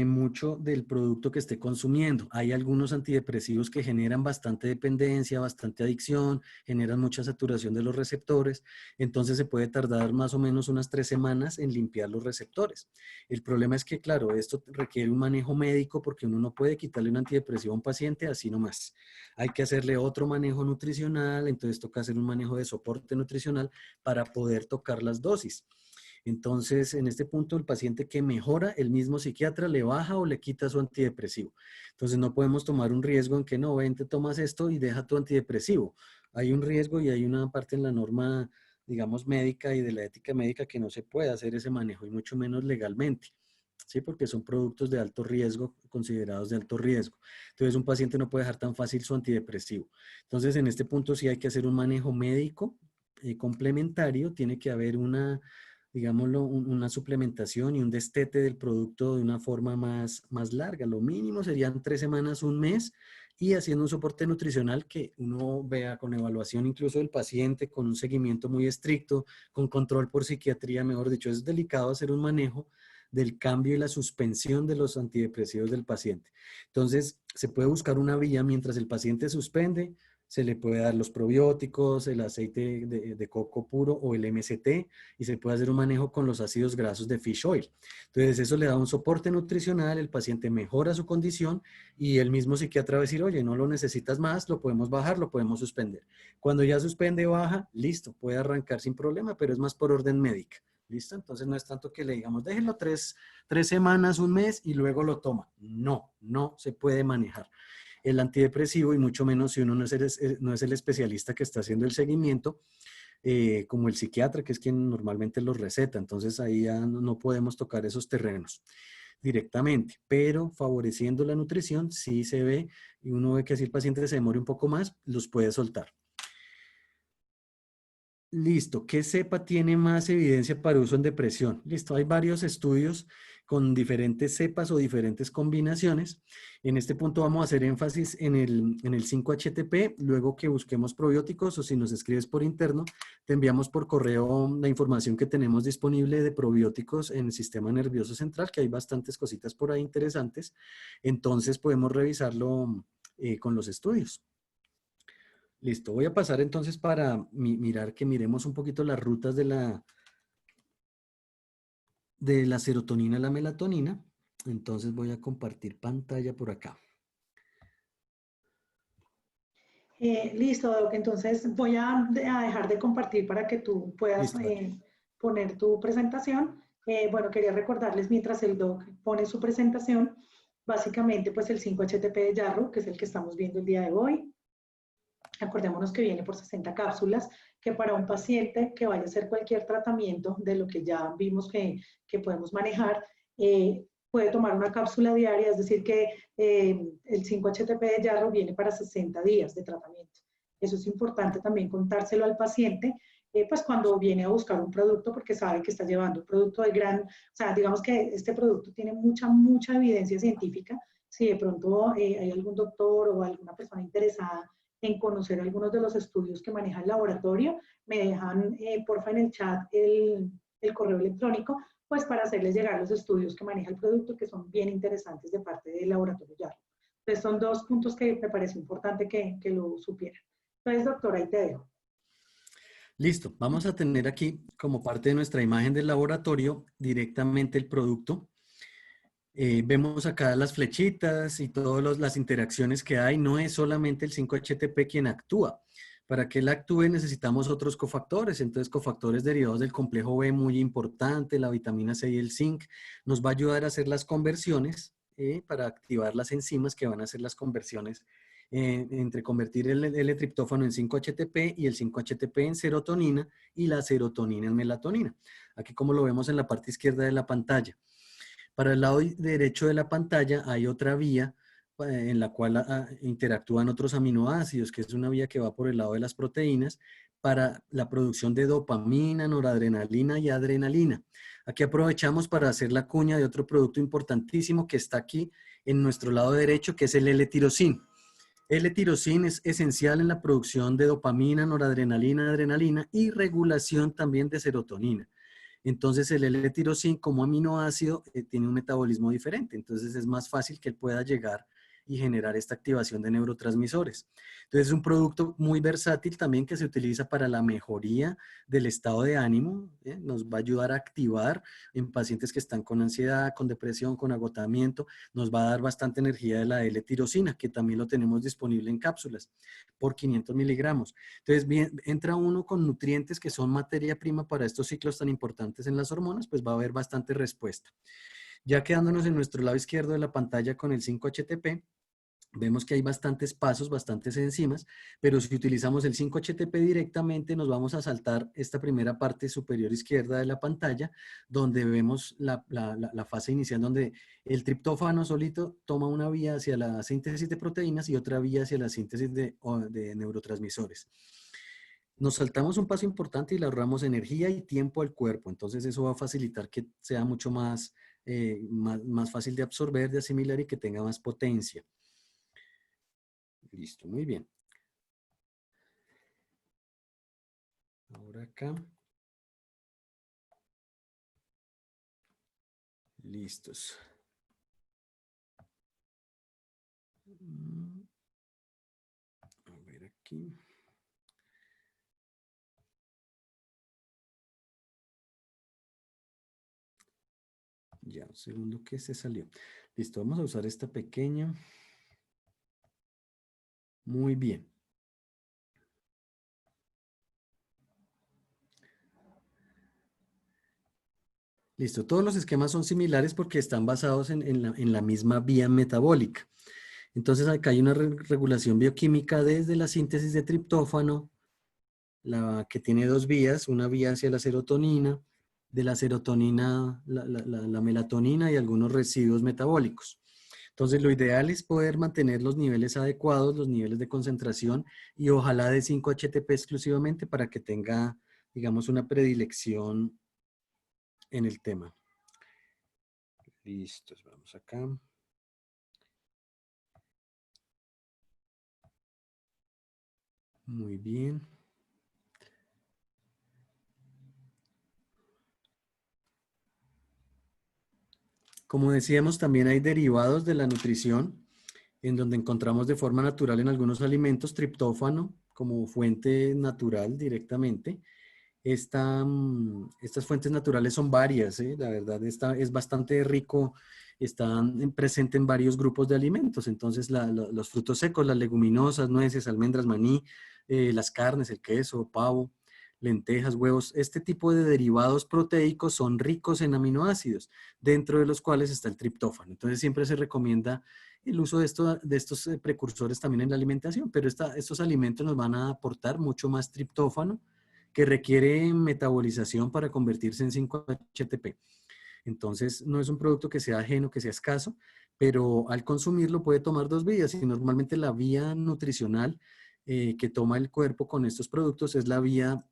mucho del producto que esté consumiendo. Hay algunos antidepresivos que generan bastante dependencia, bastante adicción, generan mucha saturación de los receptores, entonces se puede tardar más o menos unas 3 semanas en limpiar los receptores. El problema es que, claro, esto requiere un manejo médico porque uno no puede quitarle un antidepresivo a un paciente así nomás. Hay que hacerle otro manejo nutricional, entonces toca hacer un manejo de soporte nutricional para poder tocar las dosis. Entonces, en este punto, el paciente que mejora, el mismo psiquiatra le baja o le quita su antidepresivo. Entonces, no podemos tomar un riesgo en que no, ven, te tomas esto y deja tu antidepresivo. Hay un riesgo y hay una parte en la norma, digamos, médica y de la ética médica que no se puede hacer ese manejo y mucho menos legalmente. ¿Sí? Porque son productos de alto riesgo, considerados de alto riesgo. Entonces, un paciente no puede dejar tan fácil su antidepresivo. Entonces, en este punto sí hay que hacer un manejo médico complementario. Tiene que haber una, digámoslo, una suplementación y un destete del producto de una forma más larga. Lo mínimo serían 3 semanas, un mes, y haciendo un soporte nutricional que uno vea con evaluación incluso del paciente, con un seguimiento muy estricto, con control por psiquiatría, mejor dicho. Es delicado hacer un manejo del cambio y la suspensión de los antidepresivos del paciente. Entonces, se puede buscar una vía mientras el paciente suspende, se le puede dar los probióticos, el aceite de coco puro o el MCT, y se puede hacer un manejo con los ácidos grasos de fish oil. Entonces, eso le da un soporte nutricional, el paciente mejora su condición y el mismo psiquiatra va a decir, oye, no lo necesitas más, lo podemos bajar, lo podemos suspender. Cuando ya suspende, baja, listo, puede arrancar sin problema, pero es más por orden médica. ¿Listo? Entonces no es tanto que le digamos, déjenlo 3 semanas, un mes y luego lo toma. No, no se puede manejar el antidepresivo y mucho menos si uno no es el especialista que está haciendo el seguimiento, como el psiquiatra, que es quien normalmente los receta. Entonces ahí ya no podemos tocar esos terrenos directamente, pero favoreciendo la nutrición, sí se ve y uno ve que si el paciente se demore un poco más, los puede soltar. Listo. ¿Qué cepa tiene más evidencia para uso en depresión? Listo. Hay varios estudios con diferentes cepas o diferentes combinaciones. En este punto vamos a hacer énfasis en el 5-HTP. Luego que busquemos probióticos o si nos escribes por interno, te enviamos por correo la información que tenemos disponible de probióticos en el sistema nervioso central, que hay bastantes cositas por ahí interesantes. Entonces podemos revisarlo con los estudios. Listo, voy a pasar entonces para mirar que miremos un poquito las rutas de la serotonina a la melatonina. Entonces voy a compartir pantalla por acá. Listo, Doc. Entonces voy a dejar de compartir para que tú puedas poner tu presentación. Bueno, quería recordarles mientras el Doc pone su presentación, básicamente pues el 5-HTP de Yarrow, que es el que estamos viendo el día de hoy. Acordémonos que viene por 60 cápsulas, que para un paciente que vaya a hacer cualquier tratamiento de lo que ya vimos que podemos manejar, puede tomar una cápsula diaria, es decir que el 5-HTP de Yarrow viene para 60 días de tratamiento. Eso es importante también contárselo al paciente, pues cuando viene a buscar un producto, porque sabe que está llevando un producto de o sea, digamos que este producto tiene mucha evidencia científica. Si de pronto hay algún doctor o alguna persona interesada en conocer algunos de los estudios que maneja el laboratorio, me dejan porfa en el chat el correo electrónico, pues para hacerles llegar los estudios que maneja el producto, que son bien interesantes de parte del laboratorio Yarrow. Entonces son 2 puntos que me parece importante que lo supieran. Entonces, doctora, ahí te dejo. Listo, vamos a tener aquí como parte de nuestra imagen del laboratorio directamente el producto. Vemos acá las flechitas y todas las interacciones que hay. No es solamente el 5-HTP quien actúa. Para que él actúe necesitamos otros cofactores. Entonces, cofactores derivados del complejo B muy importante, la vitamina C y el zinc, nos va a ayudar a hacer las conversiones para activar las enzimas que van a hacer las conversiones entre convertir el L-triptófano en 5-HTP y el 5-HTP en serotonina y la serotonina en melatonina. Aquí como lo vemos en la parte izquierda de la pantalla. Para el lado derecho de la pantalla hay otra vía en la cual interactúan otros aminoácidos, que es una vía que va por el lado de las proteínas para la producción de dopamina, noradrenalina y adrenalina. Aquí aprovechamos para hacer la cuña de otro producto importantísimo que está aquí en nuestro lado derecho, que es el L-tirosina. L-tirosina es esencial en la producción de dopamina, noradrenalina, adrenalina y regulación también de serotonina. Entonces el L-tirosina como aminoácido tiene un metabolismo diferente, entonces es más fácil que él pueda llegar y generar esta activación de neurotransmisores. Entonces es un producto muy versátil también que se utiliza para la mejoría del estado de ánimo, nos va a ayudar a activar en pacientes que están con ansiedad, con depresión, con agotamiento, nos va a dar bastante energía de la L-tirosina, que también lo tenemos disponible en cápsulas por 500 miligramos. Entonces bien, entra uno con nutrientes que son materia prima para estos ciclos tan importantes en las hormonas, pues va a haber bastante respuesta. Ya quedándonos en nuestro lado izquierdo de la pantalla con el 5-HTP, vemos que hay bastantes pasos, bastantes enzimas, pero si utilizamos el 5-HTP directamente nos vamos a saltar esta primera parte superior izquierda de la pantalla, donde vemos la fase inicial, donde el triptófano solito toma una vía hacia la síntesis de proteínas y otra vía hacia la síntesis de neurotransmisores. Nos saltamos un paso importante y le ahorramos energía y tiempo al cuerpo, entonces eso va a facilitar que sea mucho más fácil de absorber, de asimilar y que tenga más potencia. Listo, muy bien. Ahora acá. Listos. A ver aquí. Ya, un segundo que se salió. Listo, vamos a usar esta pequeña. Muy bien. Listo, todos los esquemas son similares porque están basados en la misma vía metabólica. Entonces acá hay una regulación bioquímica desde la síntesis de triptófano, la que tiene dos vías, una vía hacia la serotonina, de la serotonina, la melatonina y algunos residuos metabólicos. Entonces lo ideal es poder mantener los niveles adecuados, los niveles de concentración y ojalá de 5-HTP exclusivamente para que tenga, digamos, una predilección en el tema. Listos, vamos acá. Muy bien. Como decíamos, también hay derivados de la nutrición, en donde encontramos de forma natural en algunos alimentos triptófano como fuente natural directamente. Estas fuentes naturales son varias, la verdad es bastante rico, están presentes en varios grupos de alimentos, entonces los frutos secos, las leguminosas, nueces, almendras, maní, las carnes, el queso, pavo, lentejas, huevos, este tipo de derivados proteicos son ricos en aminoácidos, dentro de los cuales está el triptófano. Entonces siempre se recomienda el uso de estos precursores también en la alimentación, pero estos alimentos nos van a aportar mucho más triptófano, que requiere metabolización para convertirse en 5-HTP. Entonces, no es un producto que sea ajeno, que sea escaso, pero al consumirlo puede tomar dos vías y normalmente la vía nutricional que toma el cuerpo con estos productos es la vía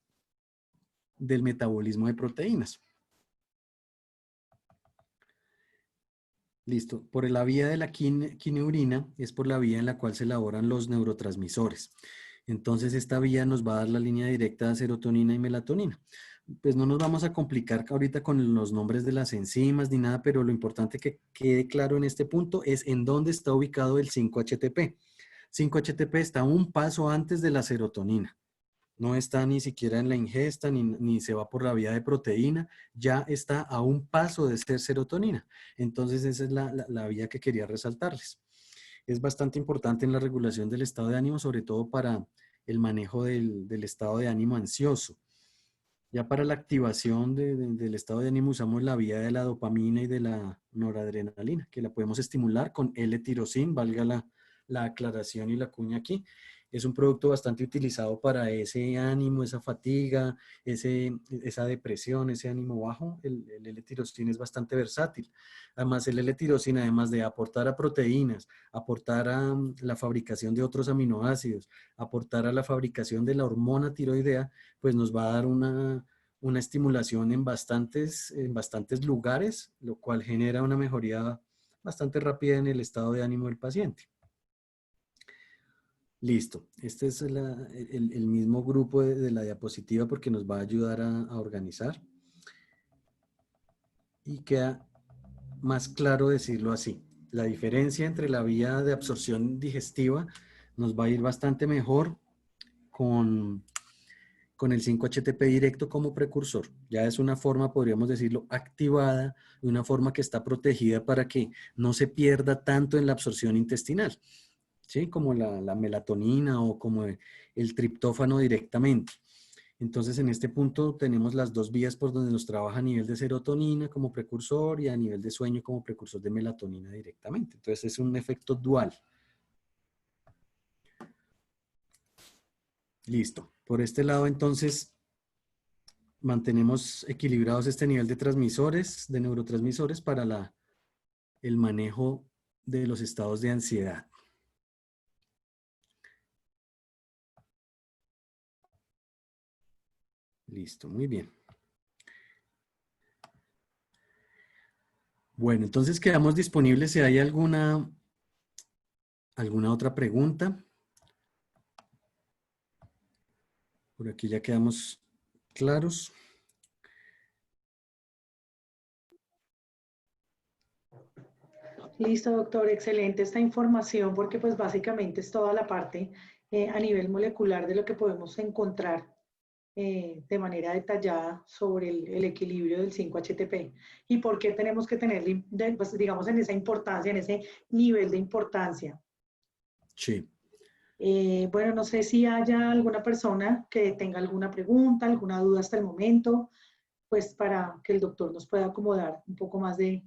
del metabolismo de proteínas. Listo. Por la vía de la quineurina es por la vía en la cual se elaboran los neurotransmisores. Entonces esta vía nos va a dar la línea directa a serotonina y melatonina. Pues no nos vamos a complicar ahorita con los nombres de las enzimas ni nada, pero lo importante que quede claro en este punto es en dónde está ubicado el 5-HTP. 5-HTP está un paso antes de la serotonina. No está ni siquiera en la ingesta, ni se va por la vía de proteína, ya está a un paso de ser serotonina. Entonces esa es la vía que quería resaltarles. Es bastante importante en la regulación del estado de ánimo, sobre todo para el manejo del estado de ánimo ansioso. Ya para la activación del estado de ánimo usamos la vía de la dopamina y de la noradrenalina, que la podemos estimular con L-tirosina, valga la aclaración y la cuña aquí. Es un producto bastante utilizado para ese ánimo, esa fatiga, esa depresión, ese ánimo bajo. El L-tirosina es bastante versátil. Además, el L-tirosina, además de aportar a proteínas, aportar a la fabricación de otros aminoácidos, aportar a la fabricación de la hormona tiroidea, pues nos va a dar una estimulación en bastantes lugares, lo cual genera una mejoría bastante rápida en el estado de ánimo del paciente. Listo. Este es el mismo grupo de la diapositiva porque nos va a ayudar a organizar. Y queda más claro decirlo así. La diferencia entre la vía de absorción digestiva nos va a ir bastante mejor con el 5-HTP directo como precursor. Ya es una forma, podríamos decirlo, activada, de una forma que está protegida para que no se pierda tanto en la absorción intestinal, ¿sí? Como la melatonina o como el triptófano directamente. Entonces, en este punto tenemos las dos vías por donde nos trabaja a nivel de serotonina como precursor y a nivel de sueño como precursor de melatonina directamente. Entonces, es un efecto dual. Listo. Por este lado, entonces, mantenemos equilibrados este nivel de transmisores, de neurotransmisores para el manejo de los estados de ansiedad. Listo, muy bien. Bueno, entonces quedamos disponibles si hay alguna otra pregunta. Por aquí ya quedamos claros. Listo, doctor, excelente esta información porque pues básicamente es toda la parte a nivel molecular de lo que podemos encontrar de manera detallada sobre el equilibrio del 5-HTP y por qué tenemos que tener, pues, digamos, en esa importancia, en ese nivel de importancia. Sí. Bueno, no sé si haya alguna persona que tenga alguna pregunta, alguna duda hasta el momento, pues para que el doctor nos pueda acomodar un poco más de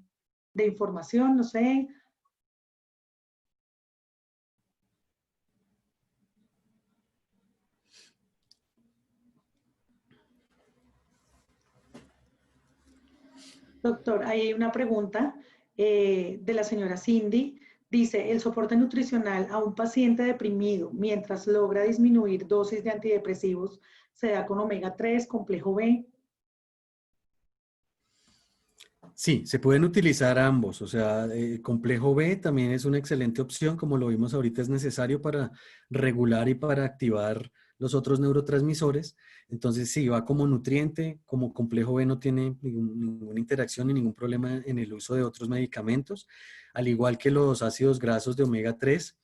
información, no sé. Doctor, ahí hay una pregunta de la señora Cindy. Dice, el soporte nutricional a un paciente deprimido mientras logra disminuir dosis de antidepresivos se da con omega 3, complejo B. Sí, se pueden utilizar ambos. O sea, complejo B también es una excelente opción. Como lo vimos ahorita, es necesario para regular y para activar los otros neurotransmisores. Entonces, sí, va como nutriente. Como complejo B no tiene ninguna interacción ni ningún problema en el uso de otros medicamentos. Al igual que los ácidos grasos de omega 3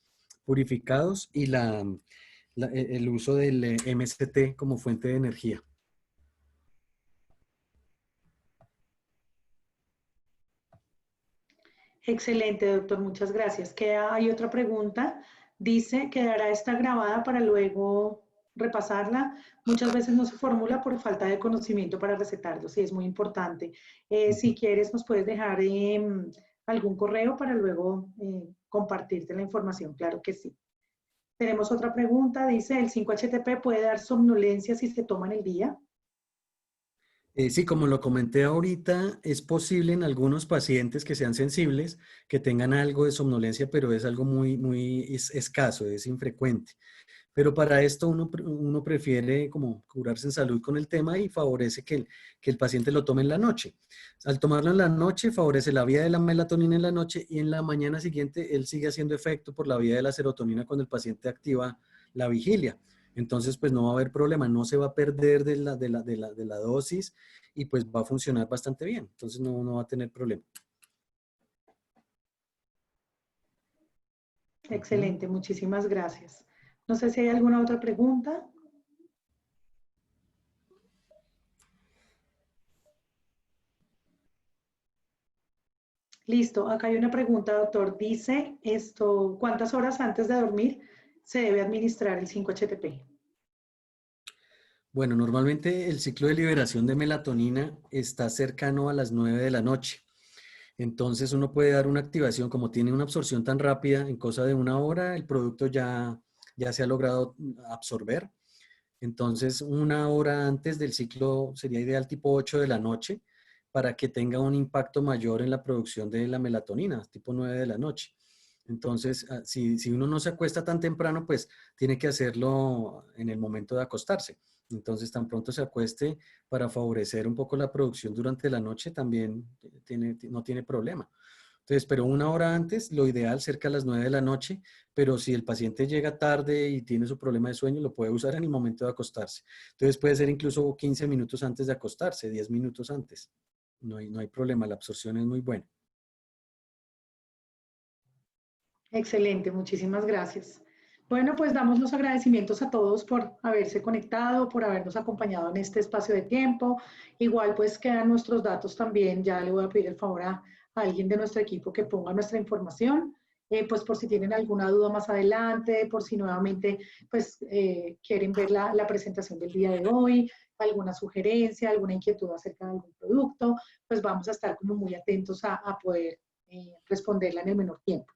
purificados y el uso del MST como fuente de energía. Excelente, doctor, muchas gracias. Hay otra pregunta. Dice, ¿quedará esta grabada para luego repasarla? Muchas veces no se formula por falta de conocimiento para recetarlo, sí, es muy importante. Si quieres, nos puedes dejar algún correo para luego compartirte la información, claro que sí. Tenemos otra pregunta, dice, ¿el 5-HTP puede dar somnolencia si se toma en el día? Sí, como lo comenté ahorita, es posible en algunos pacientes que sean sensibles, que tengan algo de somnolencia, pero es algo muy escaso, es infrecuente. Pero para esto uno prefiere como curarse en salud con el tema y favorece que el paciente lo tome en la noche. Al tomarlo en la noche, favorece la vía de la melatonina en la noche y en la mañana siguiente él sigue haciendo efecto por la vía de la serotonina cuando el paciente activa la vigilia. Entonces, pues no va a haber problema, no se va a perder de la dosis y pues va a funcionar bastante bien. Entonces no va a tener problema. Excelente, muchísimas gracias. No sé si hay alguna otra pregunta. Listo, acá hay una pregunta, doctor. Dice esto, ¿cuántas horas antes de dormir se debe administrar el 5-HTP? Bueno, normalmente el ciclo de liberación de melatonina está cercano a las 9 de la noche. Entonces uno puede dar una activación, como tiene una absorción tan rápida, en cosa de 1 hora el producto ya se ha logrado absorber. Entonces 1 hora antes del ciclo sería ideal tipo 8 de la noche para que tenga un impacto mayor en la producción de la melatonina, tipo 9 de la noche. Entonces, si uno no se acuesta tan temprano, pues tiene que hacerlo en el momento de acostarse. Entonces, tan pronto se acueste para favorecer un poco la producción durante la noche, también no tiene problema. Entonces, pero 1 hora antes, lo ideal cerca a las 9 de la noche, pero si el paciente llega tarde y tiene su problema de sueño, lo puede usar en el momento de acostarse. Entonces, puede ser incluso 15 minutos antes de acostarse, 10 minutos antes. No hay problema, la absorción es muy buena. Excelente, muchísimas gracias. Bueno, pues damos los agradecimientos a todos por haberse conectado, por habernos acompañado en este espacio de tiempo. Igual pues quedan nuestros datos también. Ya le voy a pedir el favor a alguien de nuestro equipo que ponga nuestra información, pues por si tienen alguna duda más adelante, por si nuevamente pues quieren ver la presentación del día de hoy, alguna sugerencia, alguna inquietud acerca de algún producto, pues vamos a estar como muy atentos a poder responderla en el menor tiempo.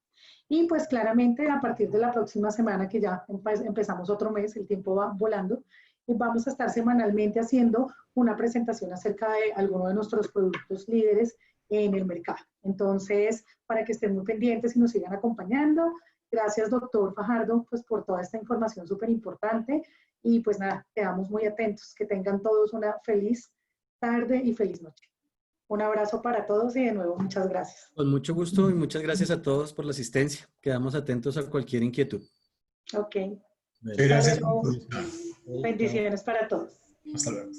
Y pues claramente a partir de la próxima semana, que ya empezamos otro mes, el tiempo va volando, y vamos a estar semanalmente haciendo una presentación acerca de alguno de nuestros productos líderes en el mercado. Entonces, para que estén muy pendientes y nos sigan acompañando. Gracias, doctor Fajardo, pues por toda esta información súper importante. Y pues nada, quedamos muy atentos. Que tengan todos una feliz tarde y feliz noche. Un abrazo para todos y de nuevo muchas gracias. Con mucho gusto y muchas gracias a todos por la asistencia. Quedamos atentos a cualquier inquietud. Ok. Gracias. Bendiciones para todos. Hasta luego.